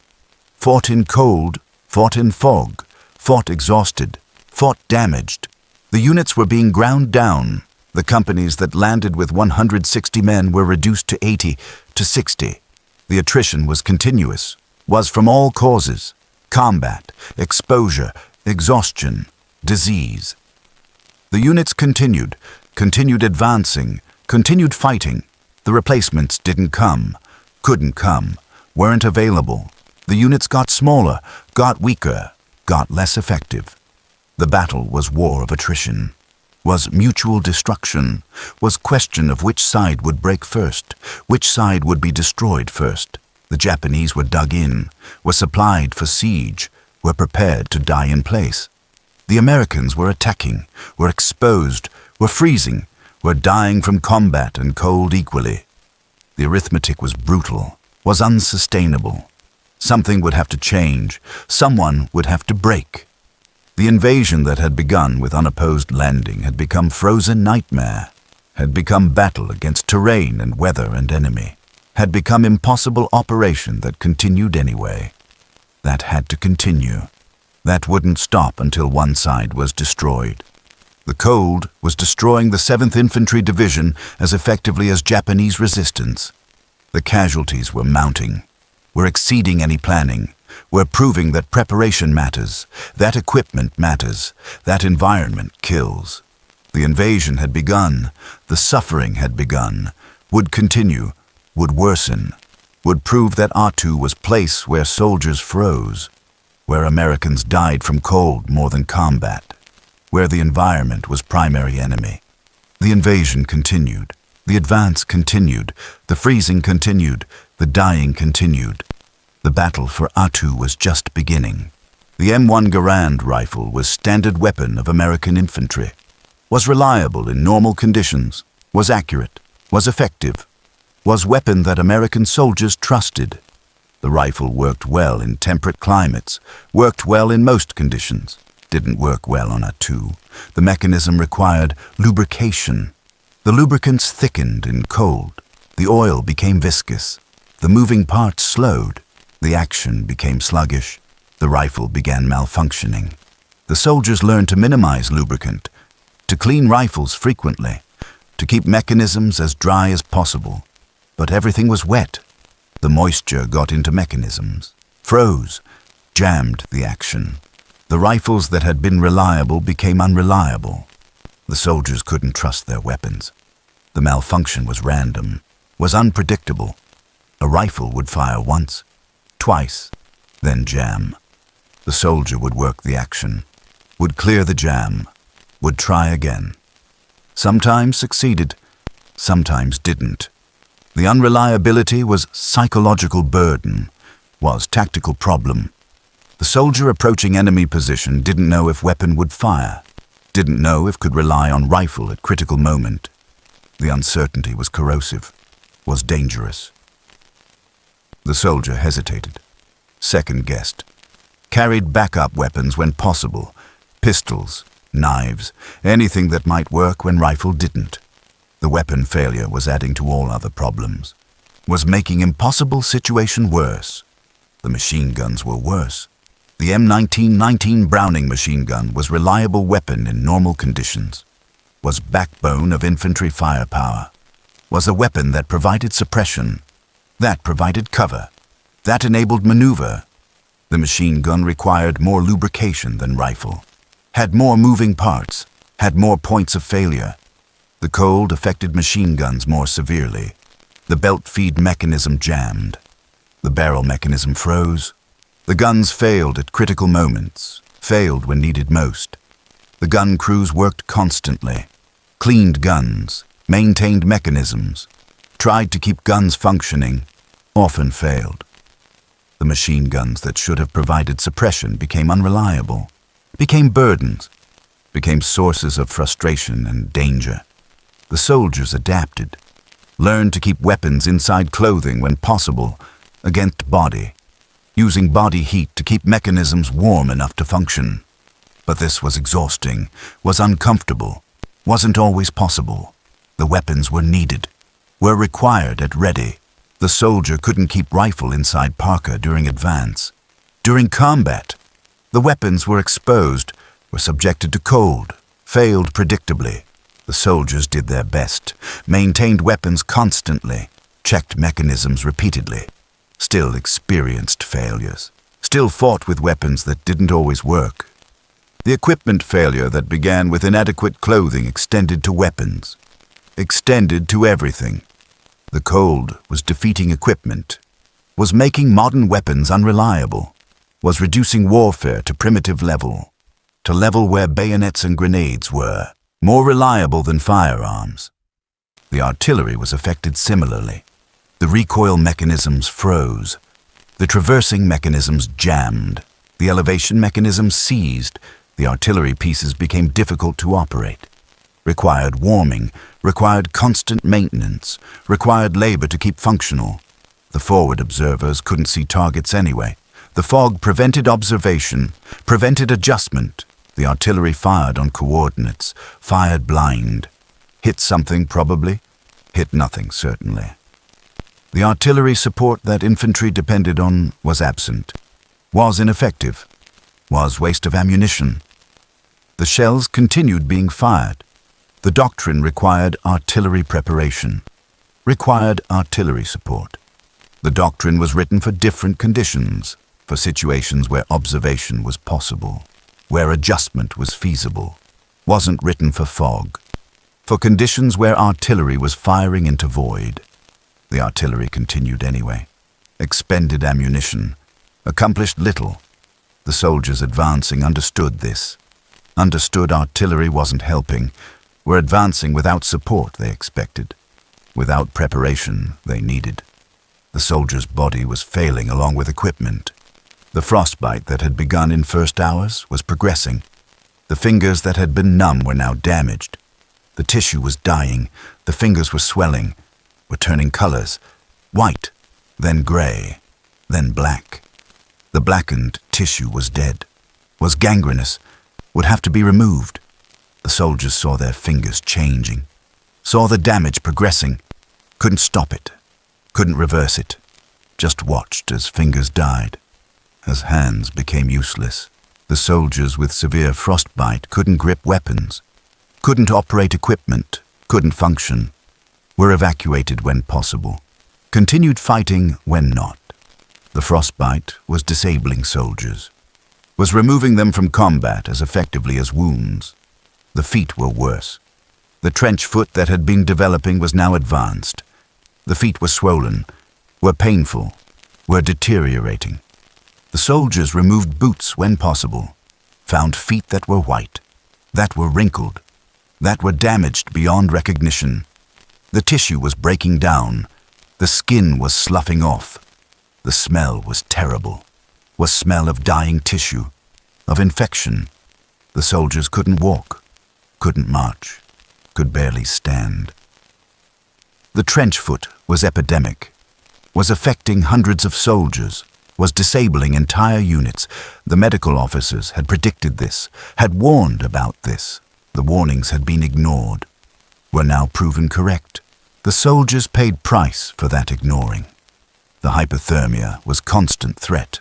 fought in cold, fought in fog, fought exhausted, fought damaged. The units were being ground down. The companies that landed with 160 men were reduced to 80, to 60. The attrition was continuous, was from all causes: combat, exposure, exhaustion, disease. The units continued advancing, continued fighting. The replacements didn't come, couldn't come, weren't available. The units got smaller, got weaker, got less effective. The battle was war of attrition, was mutual destruction, was question of which side would break first, which side would be destroyed first. The Japanese were dug in, were supplied for siege, were prepared to die in place. The Americans were attacking, were exposed, were freezing, were dying from combat and cold equally. The arithmetic was brutal, was unsustainable. Something would have to change, someone would have to break. The invasion that had begun with unopposed landing had become frozen nightmare, had become battle against terrain and weather and enemy, had become impossible operation that continued anyway. That had to continue. That wouldn't stop until one side was destroyed. The cold was destroying the 7th Infantry Division as effectively as Japanese resistance. The casualties were mounting, were exceeding any planning, were proving that preparation matters, that equipment matters, that environment kills. The invasion had begun, the suffering had begun, would continue, would worsen, would prove that Attu was place where soldiers froze, where Americans died from cold more than combat, where the environment was primary enemy. The invasion continued, the advance continued, the freezing continued, the dying continued. The battle for Attu was just beginning. The M1 Garand rifle was standard weapon of American infantry, was reliable in normal conditions, was accurate, was effective, was weapon that American soldiers trusted. The rifle worked well in temperate climates, worked well in most conditions, didn't work well on Attu. The mechanism required lubrication. The lubricants thickened in cold. The oil became viscous. The moving parts slowed. The action became sluggish. The rifle began malfunctioning. The soldiers learned to minimize lubricant, to clean rifles frequently, to keep mechanisms as dry as possible. But everything was wet. The moisture got into mechanisms, froze, jammed the action. The rifles that had been reliable became unreliable. The soldiers couldn't trust their weapons. The malfunction was random, was unpredictable. A rifle would fire once, twice, then jam. The soldier would work the action, would clear the jam, would try again. Sometimes succeeded, sometimes didn't. The unreliability was psychological burden, was tactical problem. The soldier approaching enemy position didn't know if weapon would fire, didn't know if could rely on rifle at critical moment. The uncertainty was corrosive, was dangerous. The soldier hesitated, second-guessed, carried backup weapons when possible, pistols, knives, anything that might work when rifle didn't. The weapon failure was adding to all other problems, was making impossible situation worse. The machine guns were worse. The M1919 Browning machine gun was reliable weapon in normal conditions, was backbone of infantry firepower, was a weapon that provided suppression, that provided cover, that enabled maneuver. The machine gun required more lubrication than rifle, had more moving parts, had more points of failure. The cold affected machine guns more severely. The belt feed mechanism jammed. The barrel mechanism froze. The guns failed at critical moments, failed when needed most. The gun crews worked constantly, cleaned guns, maintained mechanisms, tried to keep guns functioning, often failed. The machine guns that should have provided suppression became unreliable, became burdens, became sources of frustration and danger. The soldiers adapted, learned to keep weapons inside clothing when possible, against body, using body heat to keep mechanisms warm enough to function. But this was exhausting, was uncomfortable, wasn't always possible. The weapons were needed, were required at ready. The soldier couldn't keep rifle inside parka during advance. During combat, the weapons were exposed, were subjected to cold, failed predictably. The soldiers did their best, maintained weapons constantly, checked mechanisms repeatedly, still experienced failures, still fought with weapons that didn't always work. The equipment failure that began with inadequate clothing extended to weapons, extended to everything. The cold was defeating equipment, was making modern weapons unreliable, was reducing warfare to primitive level, to level where bayonets and grenades were more reliable than firearms. The artillery was affected similarly. The recoil mechanisms froze. The traversing mechanisms jammed. The elevation mechanisms seized. The artillery pieces became difficult to operate. Required warming, required constant maintenance, required labor to keep functional. The forward observers couldn't see targets anyway. The fog prevented observation, prevented adjustment. The artillery fired on coordinates, fired blind. Hit something probably, hit nothing certainly. The artillery support that infantry depended on was absent, was ineffective, was waste of ammunition. The shells continued being fired. The doctrine required artillery preparation, required artillery support. The doctrine was written for different conditions, for situations where observation was possible, where adjustment was feasible, wasn't written for fog, for conditions where artillery was firing into void. The artillery continued anyway, expended ammunition, accomplished little. The soldiers advancing understood this, understood artillery wasn't helping, were advancing without support they expected, without preparation they needed. The soldier's body was failing along with equipment. The frostbite that had begun in first hours was progressing. The fingers that had been numb were now damaged. The tissue was dying. The fingers were swelling, were turning colors, white, then gray, then black. The blackened tissue was dead, was gangrenous, would have to be removed. The soldiers saw their fingers changing, saw the damage progressing, couldn't stop it, couldn't reverse it, just watched as fingers died, as hands became useless. The soldiers with severe frostbite couldn't grip weapons, couldn't operate equipment, couldn't function, were evacuated when possible, continued fighting when not. The frostbite was disabling soldiers, was removing them from combat as effectively as wounds. The feet were worse. The trench foot that had been developing was now advanced. The feet were swollen, were painful, were deteriorating. The soldiers removed boots when possible, found feet that were white, that were wrinkled, that were damaged beyond recognition. The tissue was breaking down. The skin was sloughing off. The smell was terrible, was smell of dying tissue, of infection. The soldiers couldn't walk, couldn't march, could barely stand. The trench foot was epidemic, was affecting hundreds of soldiers, was disabling entire units. The medical officers had predicted this, had warned about this. The warnings had been ignored, were now proven correct. The soldiers paid price for that ignoring. The hypothermia was constant threat.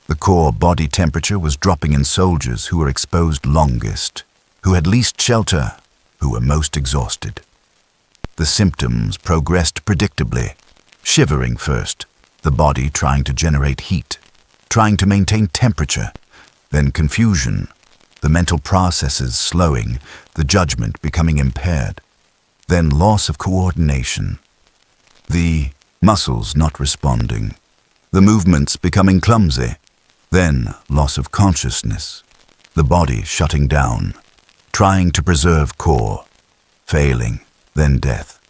The core body temperature was dropping in soldiers who were exposed longest, who had least shelter, who were most exhausted. The symptoms progressed predictably, shivering first, the body trying to generate heat, trying to maintain temperature, then confusion, the mental processes slowing, the judgment becoming impaired, then loss of coordination, the muscles not responding, the movements becoming clumsy, then loss of consciousness, the body shutting down, trying to preserve core, failing, then death.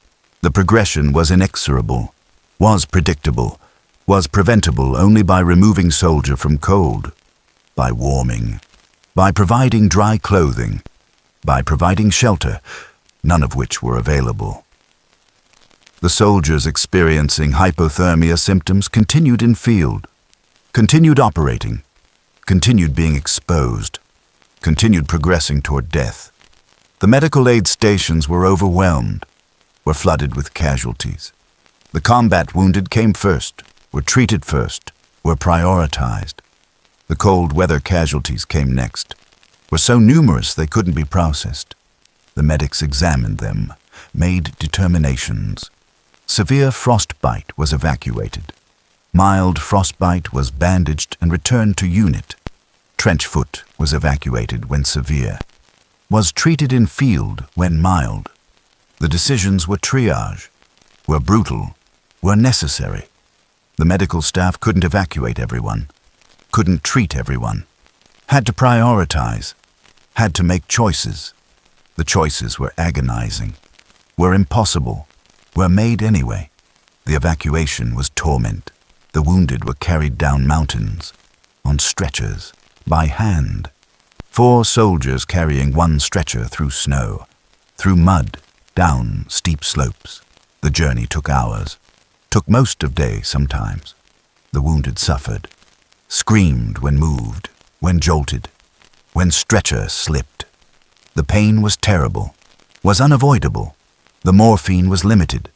The progression was inexorable, was predictable, was preventable only by removing soldier from cold, by warming, by providing dry clothing, by providing shelter, none of which were available. The soldiers experiencing hypothermia symptoms continued in field, continued operating, continued being exposed, continued progressing toward death. The medical aid stations were overwhelmed, were flooded with casualties. The combat wounded came first, were treated first, were prioritized. The cold weather casualties came next, were so numerous they couldn't be processed. The medics examined them, made determinations. Severe frostbite was evacuated. Mild frostbite was bandaged and returned to unit. Trench foot was evacuated when severe, was treated in field when mild. The decisions were triage, were brutal, were necessary. The medical staff couldn't evacuate everyone, couldn't treat everyone, had to prioritize, had to make choices. The choices were agonizing, were impossible, were made anyway. The evacuation was torment. The wounded were carried down mountains, on stretchers, by hand. 4 soldiers carrying 1 stretcher through snow, through mud, down steep slopes. The journey took hours, took most of day sometimes. The wounded suffered, screamed when moved, when jolted, when stretcher slipped. The pain was terrible, was unavoidable. The morphine was limited,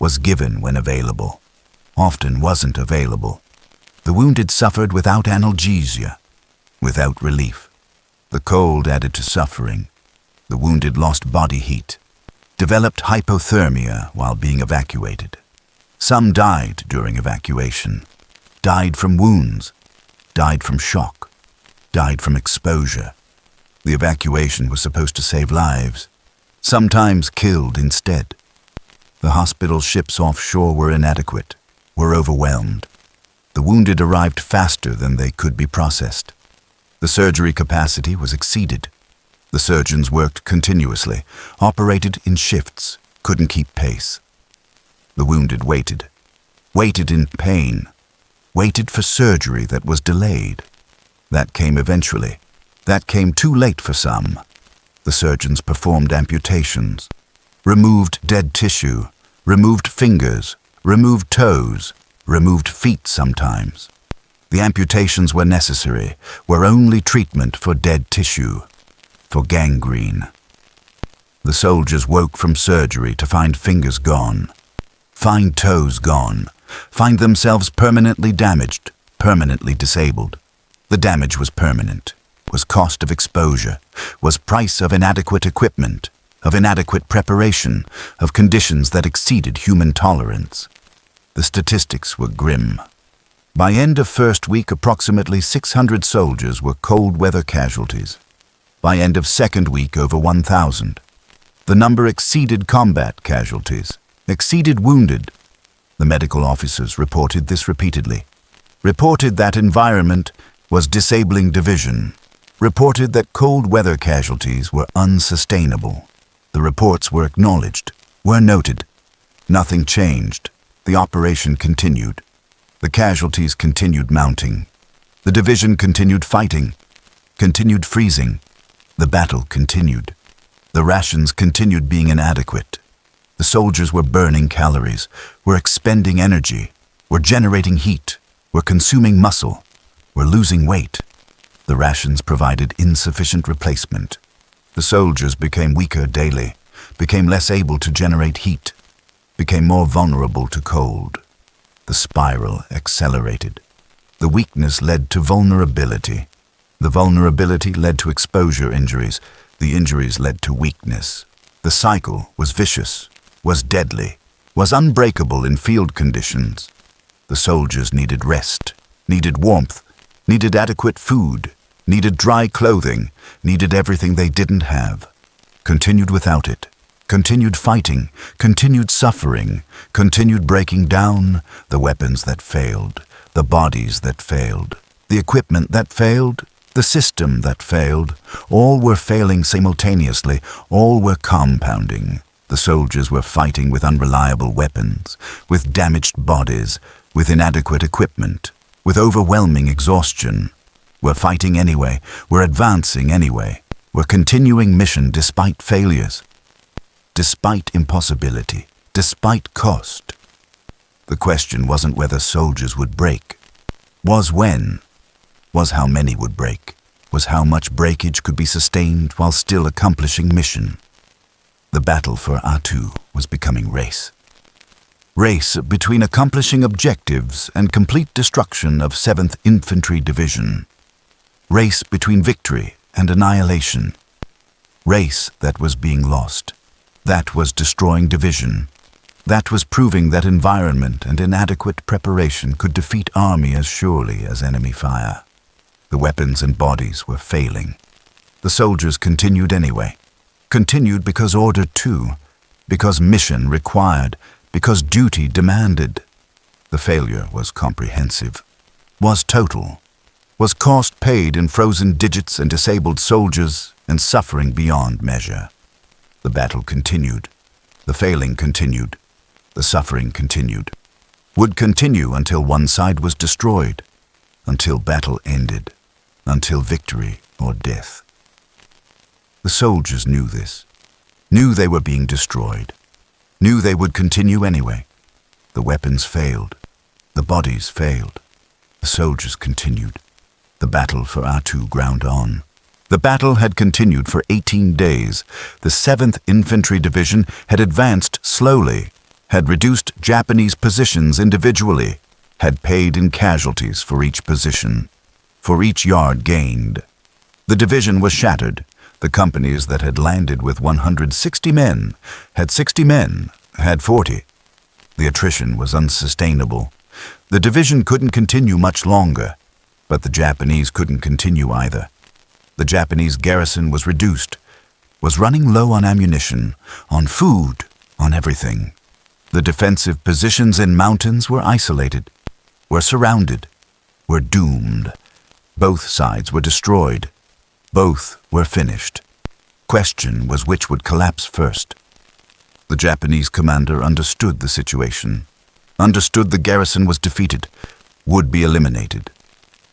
was given when available, often wasn't available. The wounded suffered without analgesia, without relief. The cold added to suffering. The wounded lost body heat, developed hypothermia while being evacuated. Some died during evacuation, died from wounds, died from shock, died from exposure. The evacuation was supposed to save lives, sometimes killed instead. The hospital ships offshore were inadequate, were overwhelmed. The wounded arrived faster than they could be processed. The surgery capacity was exceeded. The surgeons worked continuously, operated in shifts, couldn't keep pace. The wounded waited in pain, waited for surgery that was delayed. That came eventually. That came too late for some. The surgeons performed amputations, removed dead tissue, removed fingers, removed toes, removed feet sometimes. The amputations were necessary, were only treatment for dead tissue, for gangrene. The soldiers woke from surgery to find fingers gone, find toes gone, find themselves permanently damaged, permanently disabled. The damage was permanent, was cost of exposure, was price of inadequate equipment, of inadequate preparation, of conditions that exceeded human tolerance. The statistics were grim. By end of first week, approximately 600 soldiers were cold weather casualties. By end of second week, over 1,000. The number exceeded combat casualties, exceeded wounded. The medical officers reported this repeatedly. Reported that environment was disabling division. Reported that cold weather casualties were unsustainable. The reports were acknowledged, were noted. Nothing changed. The operation continued. The casualties continued mounting. The division continued fighting, continued freezing. The battle continued. The rations continued being inadequate. The soldiers were burning calories, were expending energy, were generating heat, were consuming muscle, were losing weight. The rations provided insufficient replacement. The soldiers became weaker daily, became less able to generate heat, became more vulnerable to cold. The spiral accelerated. The weakness led to vulnerability. The vulnerability led to exposure injuries. The injuries led to weakness. The cycle was vicious, was deadly, was unbreakable in field conditions. The soldiers needed rest, needed warmth, needed adequate food, needed dry clothing, needed everything they didn't have. Continued without it. Continued fighting, continued suffering, continued breaking down, the weapons that failed, the bodies that failed, the equipment that failed, the system that failed. All were failing simultaneously, all were compounding. The soldiers were fighting with unreliable weapons, with damaged bodies, with inadequate equipment, with overwhelming exhaustion. Were fighting anyway, were advancing anyway, were continuing mission despite failures. Despite impossibility, despite cost. The question wasn't whether soldiers would break. Was when. Was how many would break. Was how much breakage could be sustained while still accomplishing mission. The battle for Attu was becoming race. Race between accomplishing objectives and complete destruction of 7th Infantry Division. Race between victory and annihilation. Race that was being lost. That was destroying division. That was proving that environment and inadequate preparation could defeat army as surely as enemy fire. The weapons and bodies were failing. The soldiers continued anyway. Continued because ordered to, because mission required, because duty demanded. The failure was comprehensive, was total, was cost paid in frozen digits and disabled soldiers and suffering beyond measure. The battle continued. The failing continued. The suffering continued. Would continue until one side was destroyed, until battle ended, until victory or death. The soldiers knew this, knew they were being destroyed, knew they would continue anyway. The weapons failed. The bodies failed. The soldiers continued. The battle for Attu ground on. The battle had continued for 18 days. The 7th Infantry Division had advanced slowly, had reduced Japanese positions individually, had paid in casualties for each position, for each yard gained. The division was shattered. The companies that had landed with 160 men had 60 men, had 40. The attrition was unsustainable. The division couldn't continue much longer, but the Japanese couldn't continue either. The Japanese garrison was reduced, was running low on ammunition, on food, on everything. The defensive positions in mountains were isolated, were surrounded, were doomed. Both sides were destroyed. Both were finished. Question was which would collapse first. The Japanese commander understood the situation, understood the garrison was defeated, would be eliminated.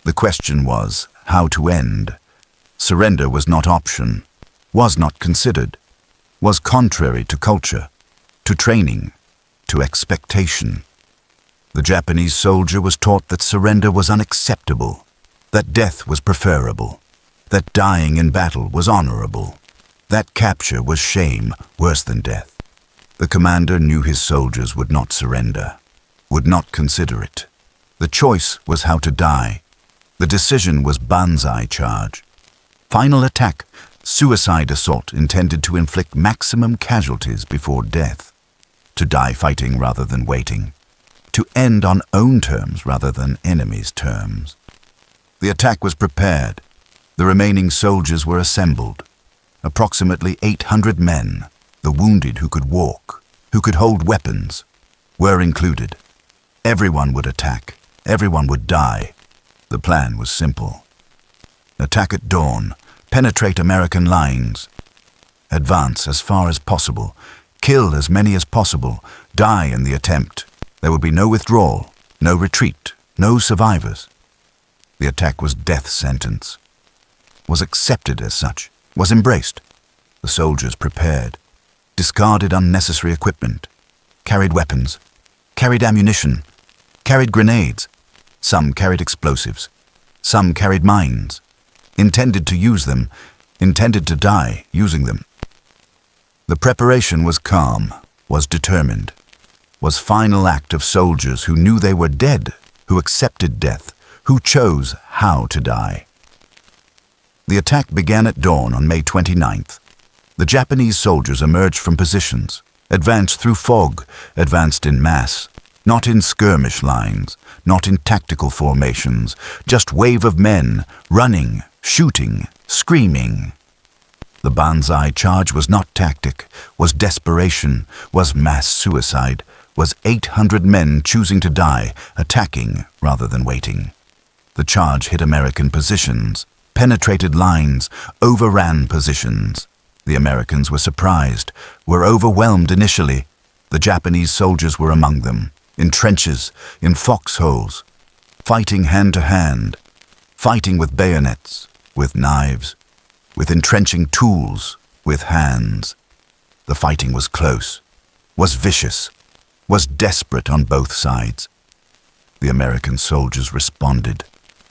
The question was how to end. Surrender was not option, was not considered, was contrary to culture, to training, to expectation. The Japanese soldier was taught that surrender was unacceptable, that death was preferable, that dying in battle was honorable, that capture was shame worse than death. The commander knew his soldiers would not surrender, would not consider it. The choice was how to die. The decision was banzai charge. Final attack, suicide assault intended to inflict maximum casualties before death. To die fighting rather than waiting. To end on own terms rather than enemies' terms. The attack was prepared. The remaining soldiers were assembled. Approximately 800 men, the wounded who could walk, who could hold weapons, were included. Everyone would attack. Everyone would die. The plan was simple. Attack at dawn, penetrate American lines, advance as far as possible, kill as many as possible, die in the attempt. There would be no withdrawal, no retreat, no survivors. The attack was death sentence, was accepted as such, was embraced. The soldiers prepared, discarded unnecessary equipment, carried weapons, carried ammunition, carried grenades. Some carried explosives, some carried mines, intended to use them, intended to die using them. The preparation was calm, was determined, was final act of soldiers who knew they were dead, who accepted death, who chose how to die. The attack began at dawn on May 29th. The Japanese soldiers emerged from positions, advanced through fog, advanced in mass, not in skirmish lines, not in tactical formations, just wave of men, running, shooting, screaming. The banzai charge was not tactic, was desperation, was mass suicide, was 800 men choosing to die, attacking rather than waiting. The charge hit American positions, penetrated lines, overran positions. The Americans were surprised, were overwhelmed initially. The Japanese soldiers were among them, in trenches, in foxholes, fighting hand to hand, fighting with bayonets, with knives, with entrenching tools, with hands. The fighting was close, was vicious, was desperate on both sides. The American soldiers responded,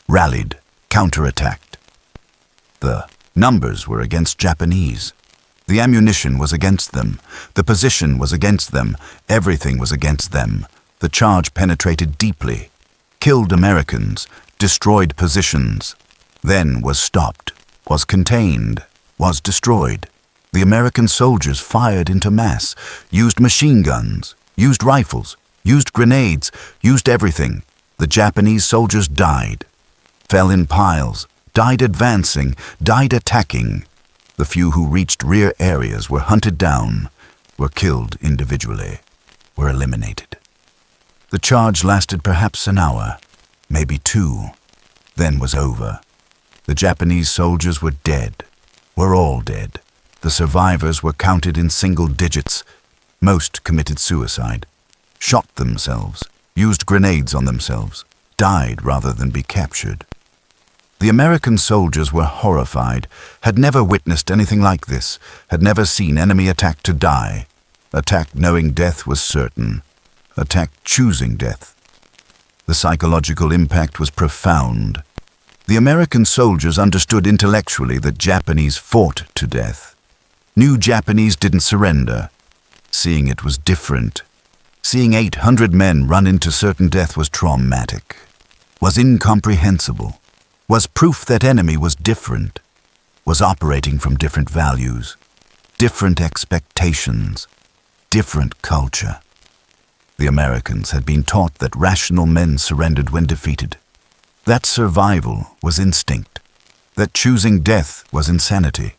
rallied, counterattacked. The numbers were against Japanese. The ammunition was against them. The position was against them. Everything was against them. The charge penetrated deeply, killed Americans, destroyed positions, then was stopped, was contained, was destroyed. The American soldiers fired into mass, used machine guns, used rifles, used grenades, used everything. The Japanese soldiers died, fell in piles, died advancing, died attacking. The few who reached rear areas were hunted down, were killed individually, were eliminated. The charge lasted perhaps an hour, maybe two, then was over. The Japanese soldiers were dead, were all dead. The survivors were counted in single digits. Most committed suicide, shot themselves, used grenades on themselves, died rather than be captured. The American soldiers were horrified, had never witnessed anything like this, had never seen enemy attack to die, attack knowing death was certain, attack choosing death. The psychological impact was profound. The American soldiers understood intellectually that Japanese fought to death. Knew Japanese didn't surrender. Seeing it was different. Seeing 800 men run into certain death was traumatic, was incomprehensible, was proof that enemy was different, was operating from different values, different expectations, different culture. The Americans had been taught that rational men surrendered when defeated, that survival was instinct, that choosing death was insanity.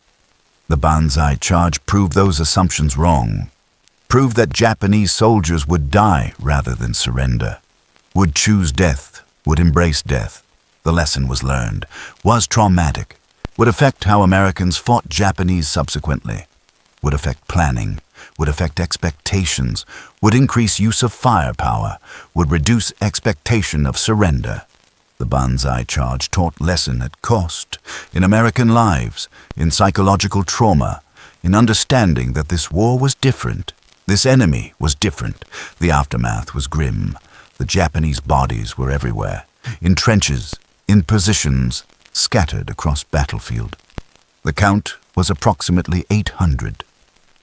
The Banzai charge proved those assumptions wrong, proved that Japanese soldiers would die rather than surrender, would choose death, would embrace death. The lesson was learned, was traumatic, would affect how Americans fought Japanese subsequently, would affect planning, would affect expectations, would increase use of firepower, would reduce expectation of surrender. The Banzai charge taught lesson at cost, in American lives, in psychological trauma, in understanding that this war was different, this enemy was different, the aftermath was grim, the Japanese bodies were everywhere, in trenches, in positions, scattered across battlefield. The count was approximately 800.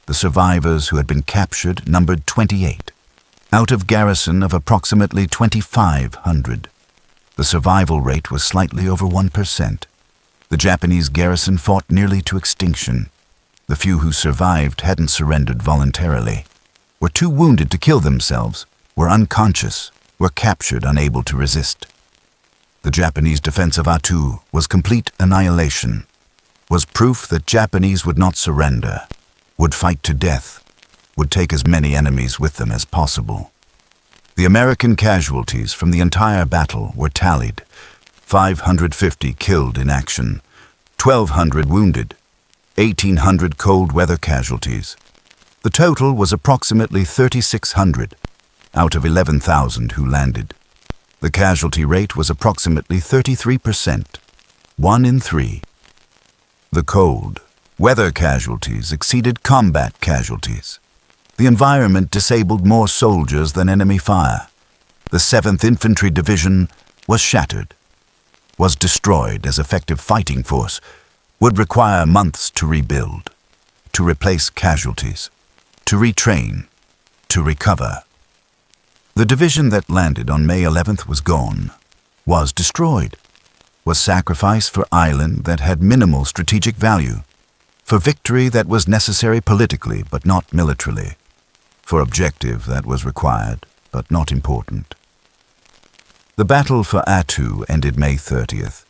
The survivors who had been captured numbered 28, out of garrison of approximately 2,500. The survival rate was slightly over 1%. The Japanese garrison fought nearly to extinction. The few who survived hadn't surrendered voluntarily, were too wounded to kill themselves, were unconscious, were captured unable to resist. The Japanese defense of Attu was complete annihilation, was proof that Japanese would not surrender, would fight to death, would take as many enemies with them as possible. The American casualties from the entire battle were tallied: 550 killed in action, 1,200 wounded, 1,800 cold weather casualties. The total was approximately 3,600 out of 11,000 who landed. The casualty rate was approximately 33%, 1 in 3. The cold weather casualties exceeded combat casualties. The environment disabled more soldiers than enemy fire. The 7th Infantry Division was shattered, was destroyed as effective fighting force, would require months to rebuild, to replace casualties, to retrain, to recover. The division that landed on May 11th was gone, was destroyed, was sacrificed for island that had minimal strategic value, for victory that was necessary politically but not militarily, for objective that was required but not important. The battle for Attu ended May 30th.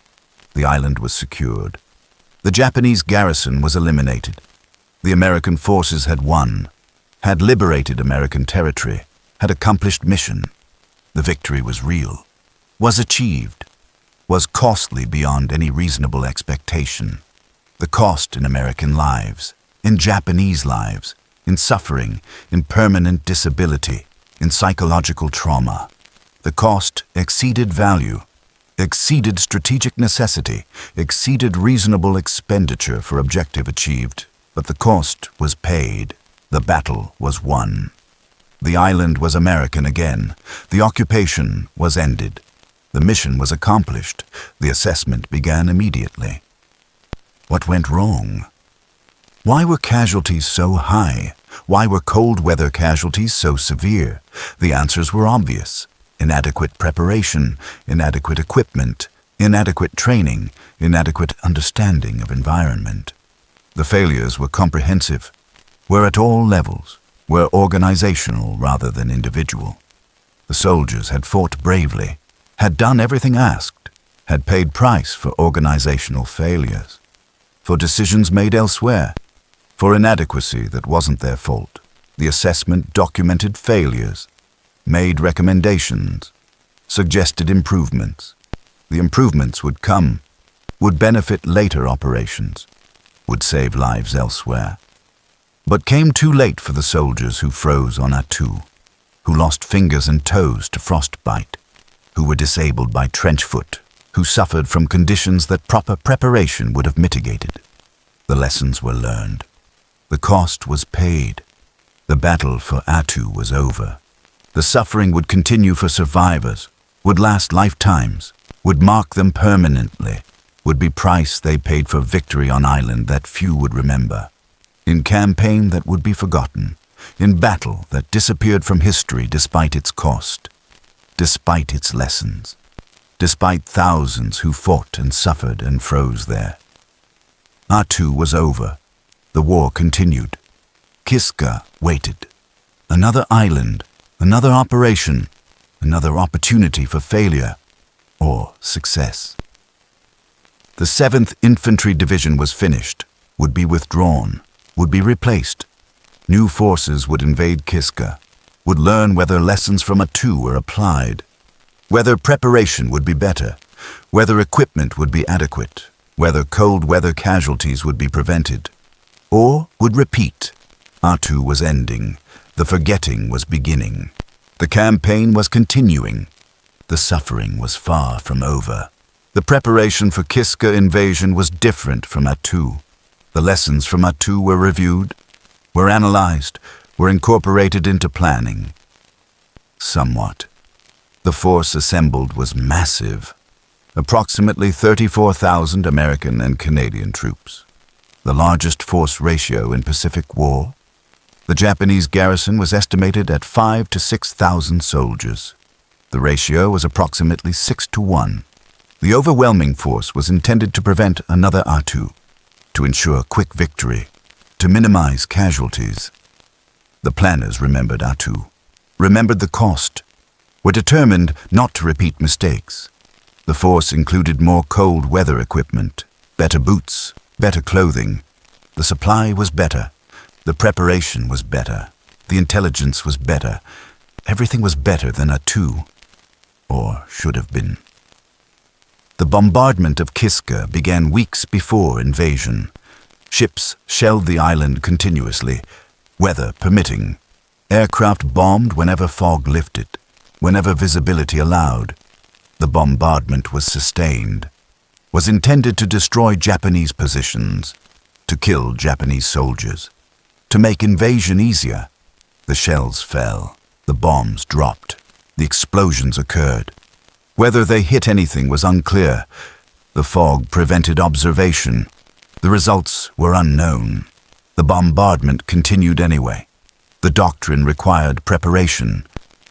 The island was secured. The Japanese garrison was eliminated. The American forces had won, had liberated American territory, had accomplished mission. The victory was real, was achieved, was costly beyond any reasonable expectation. The cost in American lives, in Japanese lives, in suffering, in permanent disability, in psychological trauma. The cost exceeded value, exceeded strategic necessity, exceeded reasonable expenditure for objective achieved, but the cost was paid. The battle was won. The island was American again. The occupation was ended. The mission was accomplished. The assessment began immediately. What went wrong? Why were casualties so high? Why were cold weather casualties so severe? The answers were obvious. Inadequate preparation, inadequate equipment, inadequate training, inadequate understanding of environment. The failures were comprehensive, were at all levels, were organizational rather than individual. The soldiers had fought bravely, had done everything asked, had paid price for organizational failures, for decisions made elsewhere, for inadequacy that wasn't their fault, The assessment documented failures, made recommendations, suggested improvements. The improvements would come, would benefit later operations, would save lives elsewhere. But came too late for the soldiers who froze on Attu, who lost fingers and toes to frostbite, who were disabled by trench foot, who suffered from conditions that proper preparation would have mitigated. The lessons were learned. The cost was paid. The battle for Attu was over. The suffering would continue for survivors, would last lifetimes, would mark them permanently, would be price they paid for victory on island that few would remember, in campaign that would be forgotten, in battle that disappeared from history despite its cost, despite its lessons, despite thousands who fought and suffered and froze there. Attu was over. The war continued. Kiska waited. Another island, another operation, another opportunity for failure or success. The 7th Infantry Division was finished, would be withdrawn, would be replaced. New forces would invade Kiska, would learn whether lessons from Attu were applied, whether preparation would be better, whether equipment would be adequate, whether cold weather casualties would be prevented, or would repeat. Attu was ending. The forgetting was beginning. The campaign was continuing. The suffering was far from over. The preparation for Kiska invasion was different from Attu. The lessons from Attu were reviewed, were analyzed, were incorporated into planning. Somewhat. The force assembled was massive. Approximately 34,000 American and Canadian troops. The largest force ratio in Pacific War. The Japanese garrison was estimated at 5,000 to 6,000 soldiers. The ratio was approximately 6 to 1. The overwhelming force was intended to prevent another Attu, to ensure quick victory, to minimize casualties. The planners remembered Attu, remembered the cost, were determined not to repeat mistakes. The force included more cold weather equipment, better boots, better clothing. The supply was better. The preparation was better. The intelligence was better. Everything was better than Attu, or should have been. The bombardment of Kiska began weeks before invasion. Ships shelled the island continuously, weather permitting. Aircraft bombed whenever fog lifted, whenever visibility allowed. The bombardment was sustained, was intended to destroy Japanese positions, to kill Japanese soldiers, to make invasion easier. The shells fell, the bombs dropped, the explosions occurred. Whether they hit anything was unclear. The fog prevented observation. The results were unknown. The bombardment continued anyway. The doctrine required preparation,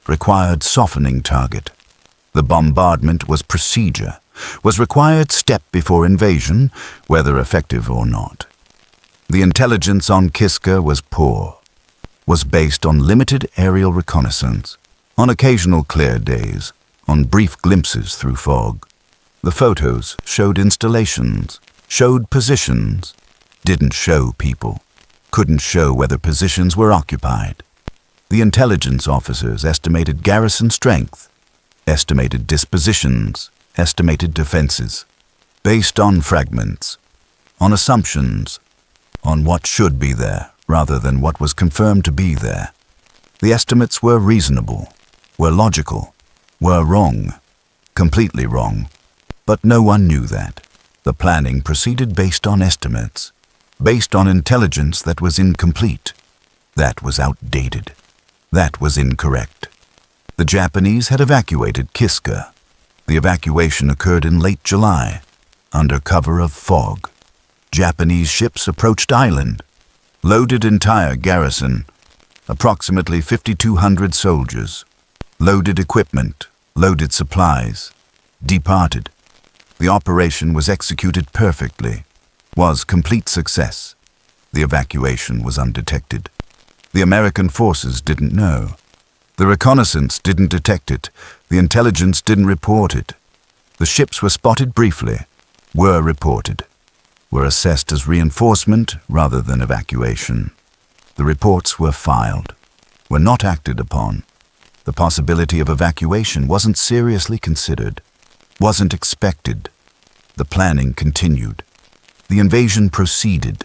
required softening target. The bombardment was procedure, was required step before invasion, whether effective or not. The intelligence on Kiska was poor, was based on limited aerial reconnaissance, on occasional clear days, on brief glimpses through fog. The photos showed installations, showed positions, didn't show people, couldn't show whether positions were occupied. The intelligence officers estimated garrison strength, estimated dispositions, estimated defenses, based on fragments, on assumptions, on what should be there rather than what was confirmed to be there. The estimates were reasonable, were logical, were wrong, completely wrong, but no one knew that. The planning proceeded based on estimates, based on intelligence that was incomplete, that was outdated, that was incorrect. The Japanese had evacuated Kiska. The evacuation occurred in late July, under cover of fog. Japanese ships approached island, loaded entire garrison, approximately 5,200 soldiers, loaded equipment, loaded supplies, departed. The operation was executed perfectly, was complete success. The evacuation was undetected. The American forces didn't know. The reconnaissance didn't detect it. The intelligence didn't report it. The ships were spotted briefly, were reported, were assessed as reinforcement rather than evacuation. The reports were filed. were not acted upon. The possibility of evacuation wasn't seriously considered, wasn't expected. The planning continued. The invasion proceeded,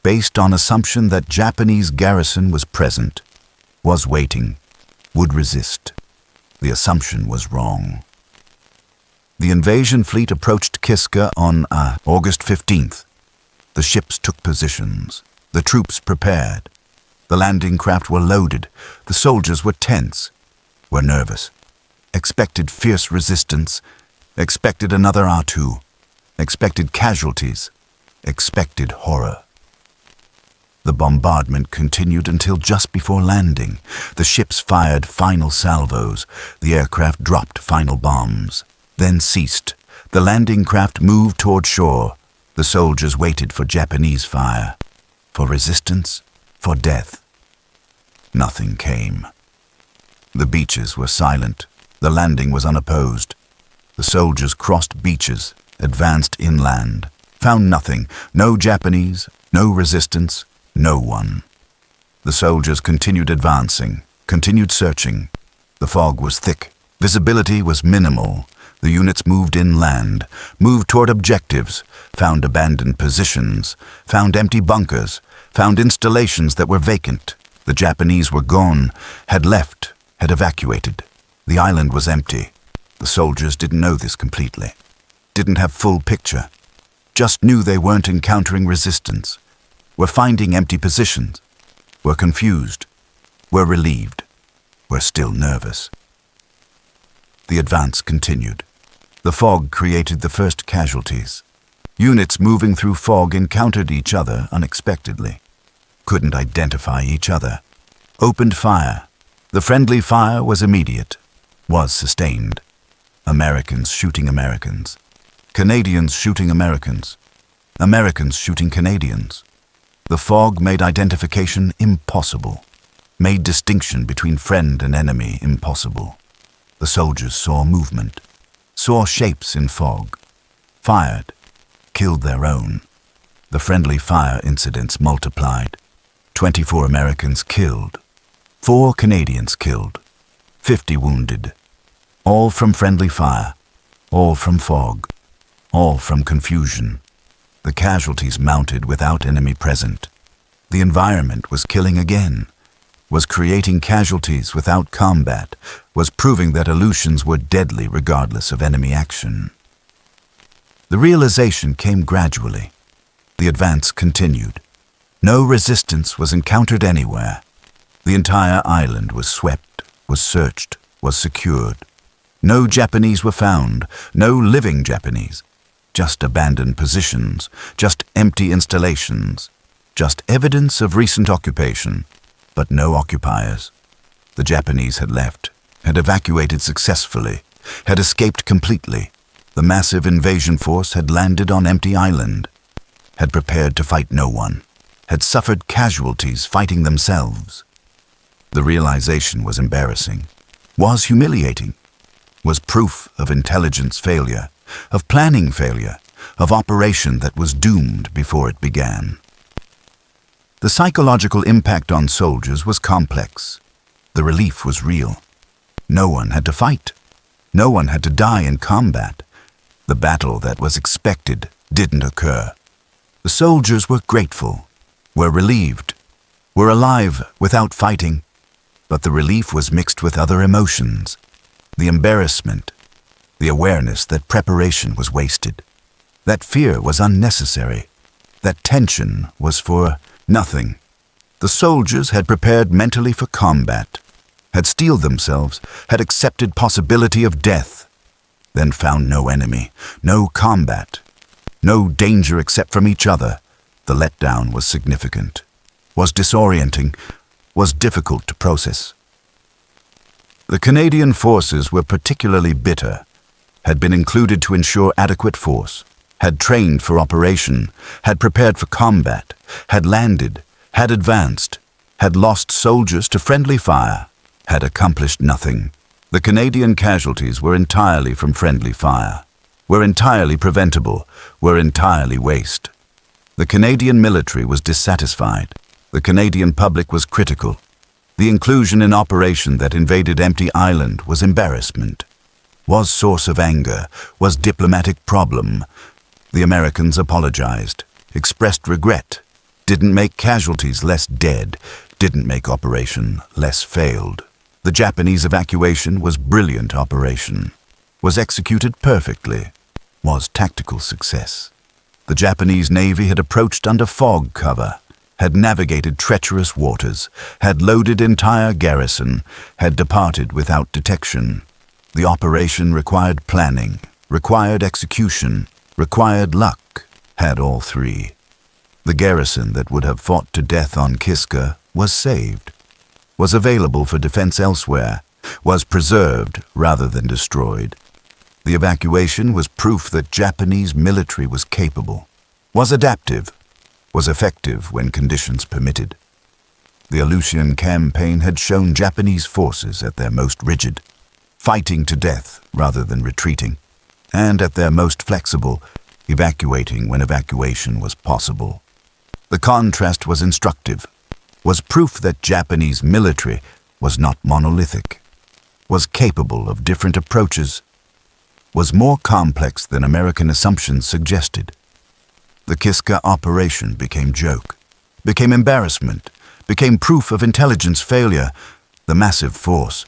based on assumption that Japanese garrison was present, was waiting, would resist. The assumption was wrong. The invasion fleet approached Kiska on August 15th. The ships took positions. The troops prepared. The landing craft were loaded. The soldiers were tense, were nervous, expected fierce resistance, expected another Attu, expected casualties, expected horror. The bombardment continued until just before landing. The ships fired final salvos. The aircraft dropped final bombs, then ceased. The landing craft moved toward shore. The soldiers waited for Japanese fire, for resistance, for death. Nothing came. The beaches were silent. The landing was unopposed. The soldiers crossed beaches, advanced inland, found nothing, no Japanese, no resistance, no one. The soldiers continued advancing, continued searching. The fog was thick. Visibility was minimal. The units moved inland, moved toward objectives, found abandoned positions, found empty bunkers, found installations that were vacant. The Japanese were gone, had left, had evacuated. The island was empty. The soldiers didn't know this completely, didn't have full picture, just knew they weren't encountering resistance, were finding empty positions, were confused, were relieved, were still nervous. The advance continued. The fog created the first casualties. Units moving through fog encountered each other unexpectedly, couldn't identify each other, opened fire. The friendly fire was immediate, was sustained. Americans shooting Americans, Canadians shooting Americans, Americans shooting Canadians. The fog made identification impossible, made distinction between friend and enemy impossible. The soldiers saw movement, saw shapes in fog, fired, killed their own. The friendly fire incidents multiplied. 24 Americans killed, 4 Canadians killed, 50 wounded. All from friendly fire, all from fog, all from confusion. The casualties mounted without enemy present. The environment was killing again, was creating casualties without combat, was proving that Aleutians were deadly regardless of enemy action. The realization came gradually. The advance continued. No resistance was encountered anywhere. The entire island was swept, was searched, was secured. No Japanese were found, no living Japanese. Just abandoned positions, just empty installations, just evidence of recent occupation, but no occupiers. The Japanese had left, had evacuated successfully, had escaped completely. The massive invasion force had landed on empty island, had prepared to fight no one, had suffered casualties fighting themselves. The realization was embarrassing, was humiliating, was proof of intelligence failure, of planning failure, of operation that was doomed before it began. The psychological impact on soldiers was complex. The relief was real. No one had to fight. No one had to die in combat. The battle that was expected didn't occur. The soldiers were grateful, were relieved, were alive without fighting, but the relief was mixed with other emotions. The embarrassment, the awareness that preparation was wasted, that fear was unnecessary, that tension was for nothing. The soldiers had prepared mentally for combat, had steeled themselves, had accepted possibility of death, then found no enemy, no combat, no danger except from each other. The letdown was significant, was disorienting, was difficult to process. The Canadian forces were particularly bitter, had been included to ensure adequate force, had trained for operation, had prepared for combat, had landed, had advanced, had lost soldiers to friendly fire, had accomplished nothing. The Canadian casualties were entirely from friendly fire, were entirely preventable, were entirely waste. The Canadian military was dissatisfied. The Canadian public was critical. The inclusion in operation that invaded Empty Island was embarrassment, was source of anger, was diplomatic problem. The Americans apologized, expressed regret, didn't make casualties less dead, didn't make operation less failed. The Japanese evacuation was brilliant operation, was executed perfectly, was tactical success. The Japanese Navy had approached under fog cover, had navigated treacherous waters, had loaded entire garrison, had departed without detection. The operation required planning, required execution, required luck, had all three. The garrison that would have fought to death on Kiska was saved, was available for defense elsewhere, was preserved rather than destroyed. The evacuation was proof that Japanese military was capable, was adaptive, was effective when conditions permitted. The Aleutian campaign had shown Japanese forces at their most rigid, fighting to death rather than retreating, and at their most flexible, evacuating when evacuation was possible. The contrast was instructive, was proof that Japanese military was not monolithic, was capable of different approaches, was more complex than American assumptions suggested. The Kiska operation became joke, became embarrassment, became proof of intelligence failure, the massive force,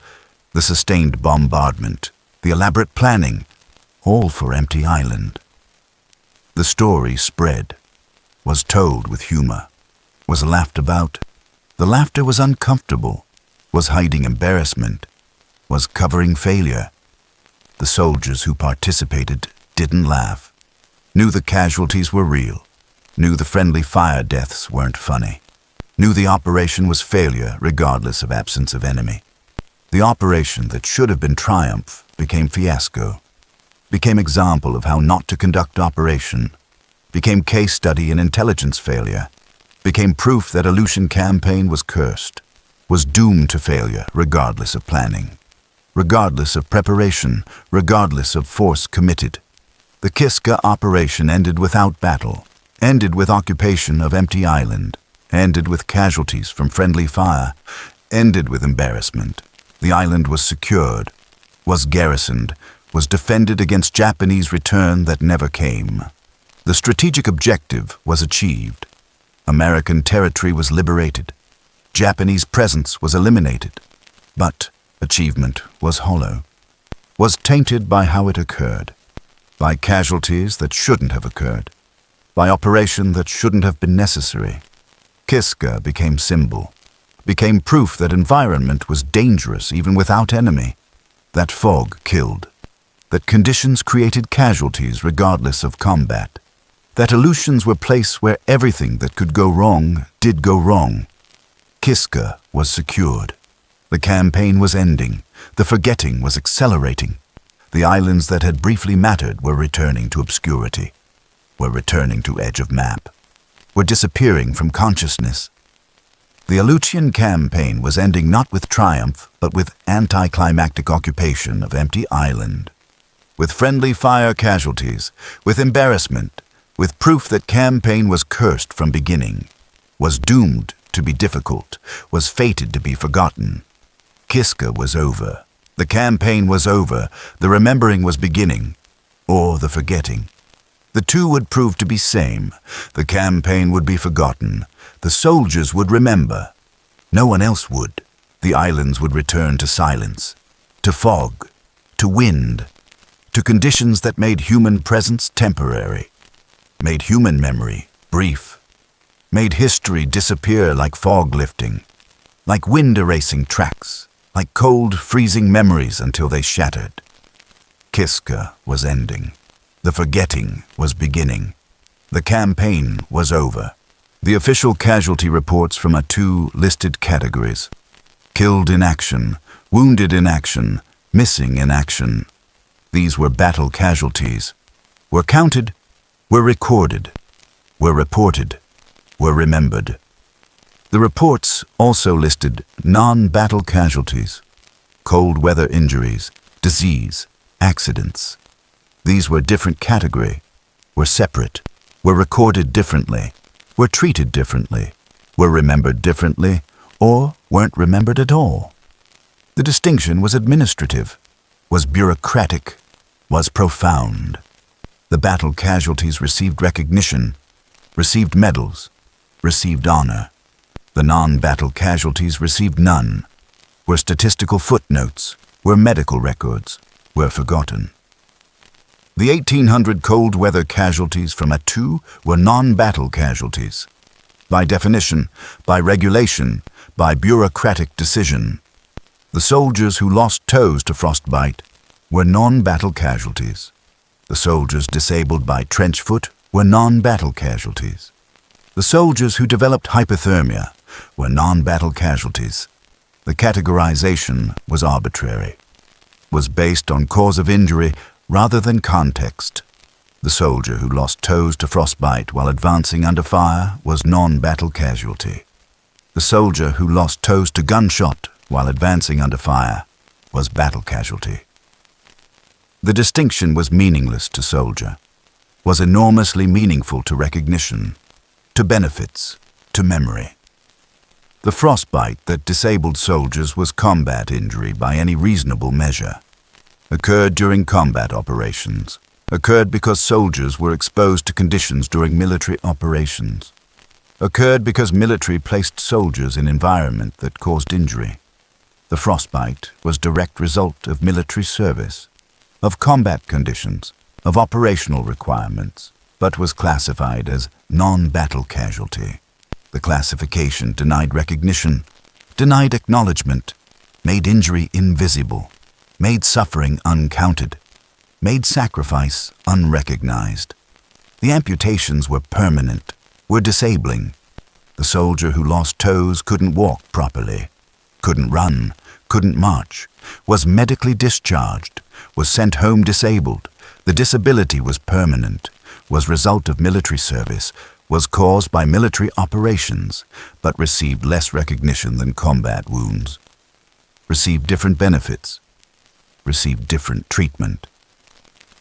the sustained bombardment, the elaborate planning, all for Empty Island. The story spread, was told with humor, was laughed about. The laughter was uncomfortable, was hiding embarrassment, was covering failure. The soldiers who participated didn't laugh, knew the casualties were real, knew the friendly fire deaths weren't funny, knew the operation was failure regardless of absence of enemy. The operation that should have been triumph became fiasco, became example of how not to conduct operation, became case study in intelligence failure, became proof that Aleutian campaign was cursed, was doomed to failure regardless of planning, regardless of preparation, regardless of force committed. The Kiska operation ended without battle, ended with occupation of Empty Island, ended with casualties from friendly fire, ended with embarrassment. The island was secured, was garrisoned, was defended against Japanese return that never came. The strategic objective was achieved. American territory was liberated. Japanese presence was eliminated. But achievement was hollow, was tainted by how it occurred, by casualties that shouldn't have occurred, by operation that shouldn't have been necessary. Kiska became symbol, became proof that environment was dangerous even without enemy, that fog killed, that conditions created casualties regardless of combat, that Aleutians were placed where everything that could go wrong did go wrong. Kiska was secured. The campaign was ending. The forgetting was accelerating. The islands that had briefly mattered were returning to obscurity, were returning to edge of map, were disappearing from consciousness. The Aleutian campaign was ending not with triumph, but with anticlimactic occupation of Empty Island, with friendly fire casualties, with embarrassment, with proof that campaign was cursed from beginning, was doomed to be difficult, was fated to be forgotten. Kiska was over. The campaign was over. The remembering was beginning, or the forgetting. The two would prove to be same. The campaign would be forgotten. The soldiers would remember. No one else would. The islands would return to silence, to fog, to wind, to conditions that made human presence temporary, made human memory brief, made history disappear like fog lifting, like wind erasing tracks, like cold, freezing memories until they shattered. Kiska was ending. The forgetting was beginning. The campaign was over. The official casualty reports from Attu listed categories: killed in action, wounded in action, missing in action. These were battle casualties, were counted, were recorded, were reported, were remembered. The reports also listed non-battle casualties, cold weather injuries, disease, accidents. These were different category, were separate, were recorded differently, were treated differently, were remembered differently, or weren't remembered at all. The distinction was administrative, was bureaucratic, was profound. The battle casualties received recognition, received medals, received honor. The non-battle casualties received none, were statistical footnotes, were medical records, were forgotten. The 1800 cold weather casualties from Attu were non-battle casualties. By definition, by regulation, by bureaucratic decision. The soldiers who lost toes to frostbite were non-battle casualties. The soldiers disabled by trench foot were non-battle casualties. The soldiers who developed hypothermia were non-battle casualties. The categorization was arbitrary, was based on cause of injury rather than context. The soldier who lost toes to frostbite while advancing under fire was non-battle casualty. The soldier who lost toes to gunshot while advancing under fire was battle casualty. The distinction was meaningless to soldier, was enormously meaningful to recognition, to benefits, to memory. The frostbite that disabled soldiers was combat injury by any reasonable measure. Occurred during combat operations. Occurred because soldiers were exposed to conditions during military operations. Occurred because military placed soldiers in environment that caused injury. The frostbite was direct result of military service, of combat conditions, of operational requirements, but was classified as non-battle casualty. The classification denied recognition, denied acknowledgement, made injury invisible, made suffering uncounted, made sacrifice unrecognized. The amputations were permanent, were disabling. The soldier who lost toes couldn't walk properly, couldn't run, couldn't march, was medically discharged, was sent home disabled. The disability was permanent, was result of military service, was caused by military operations, but received less recognition than combat wounds. Received different benefits, received different treatment.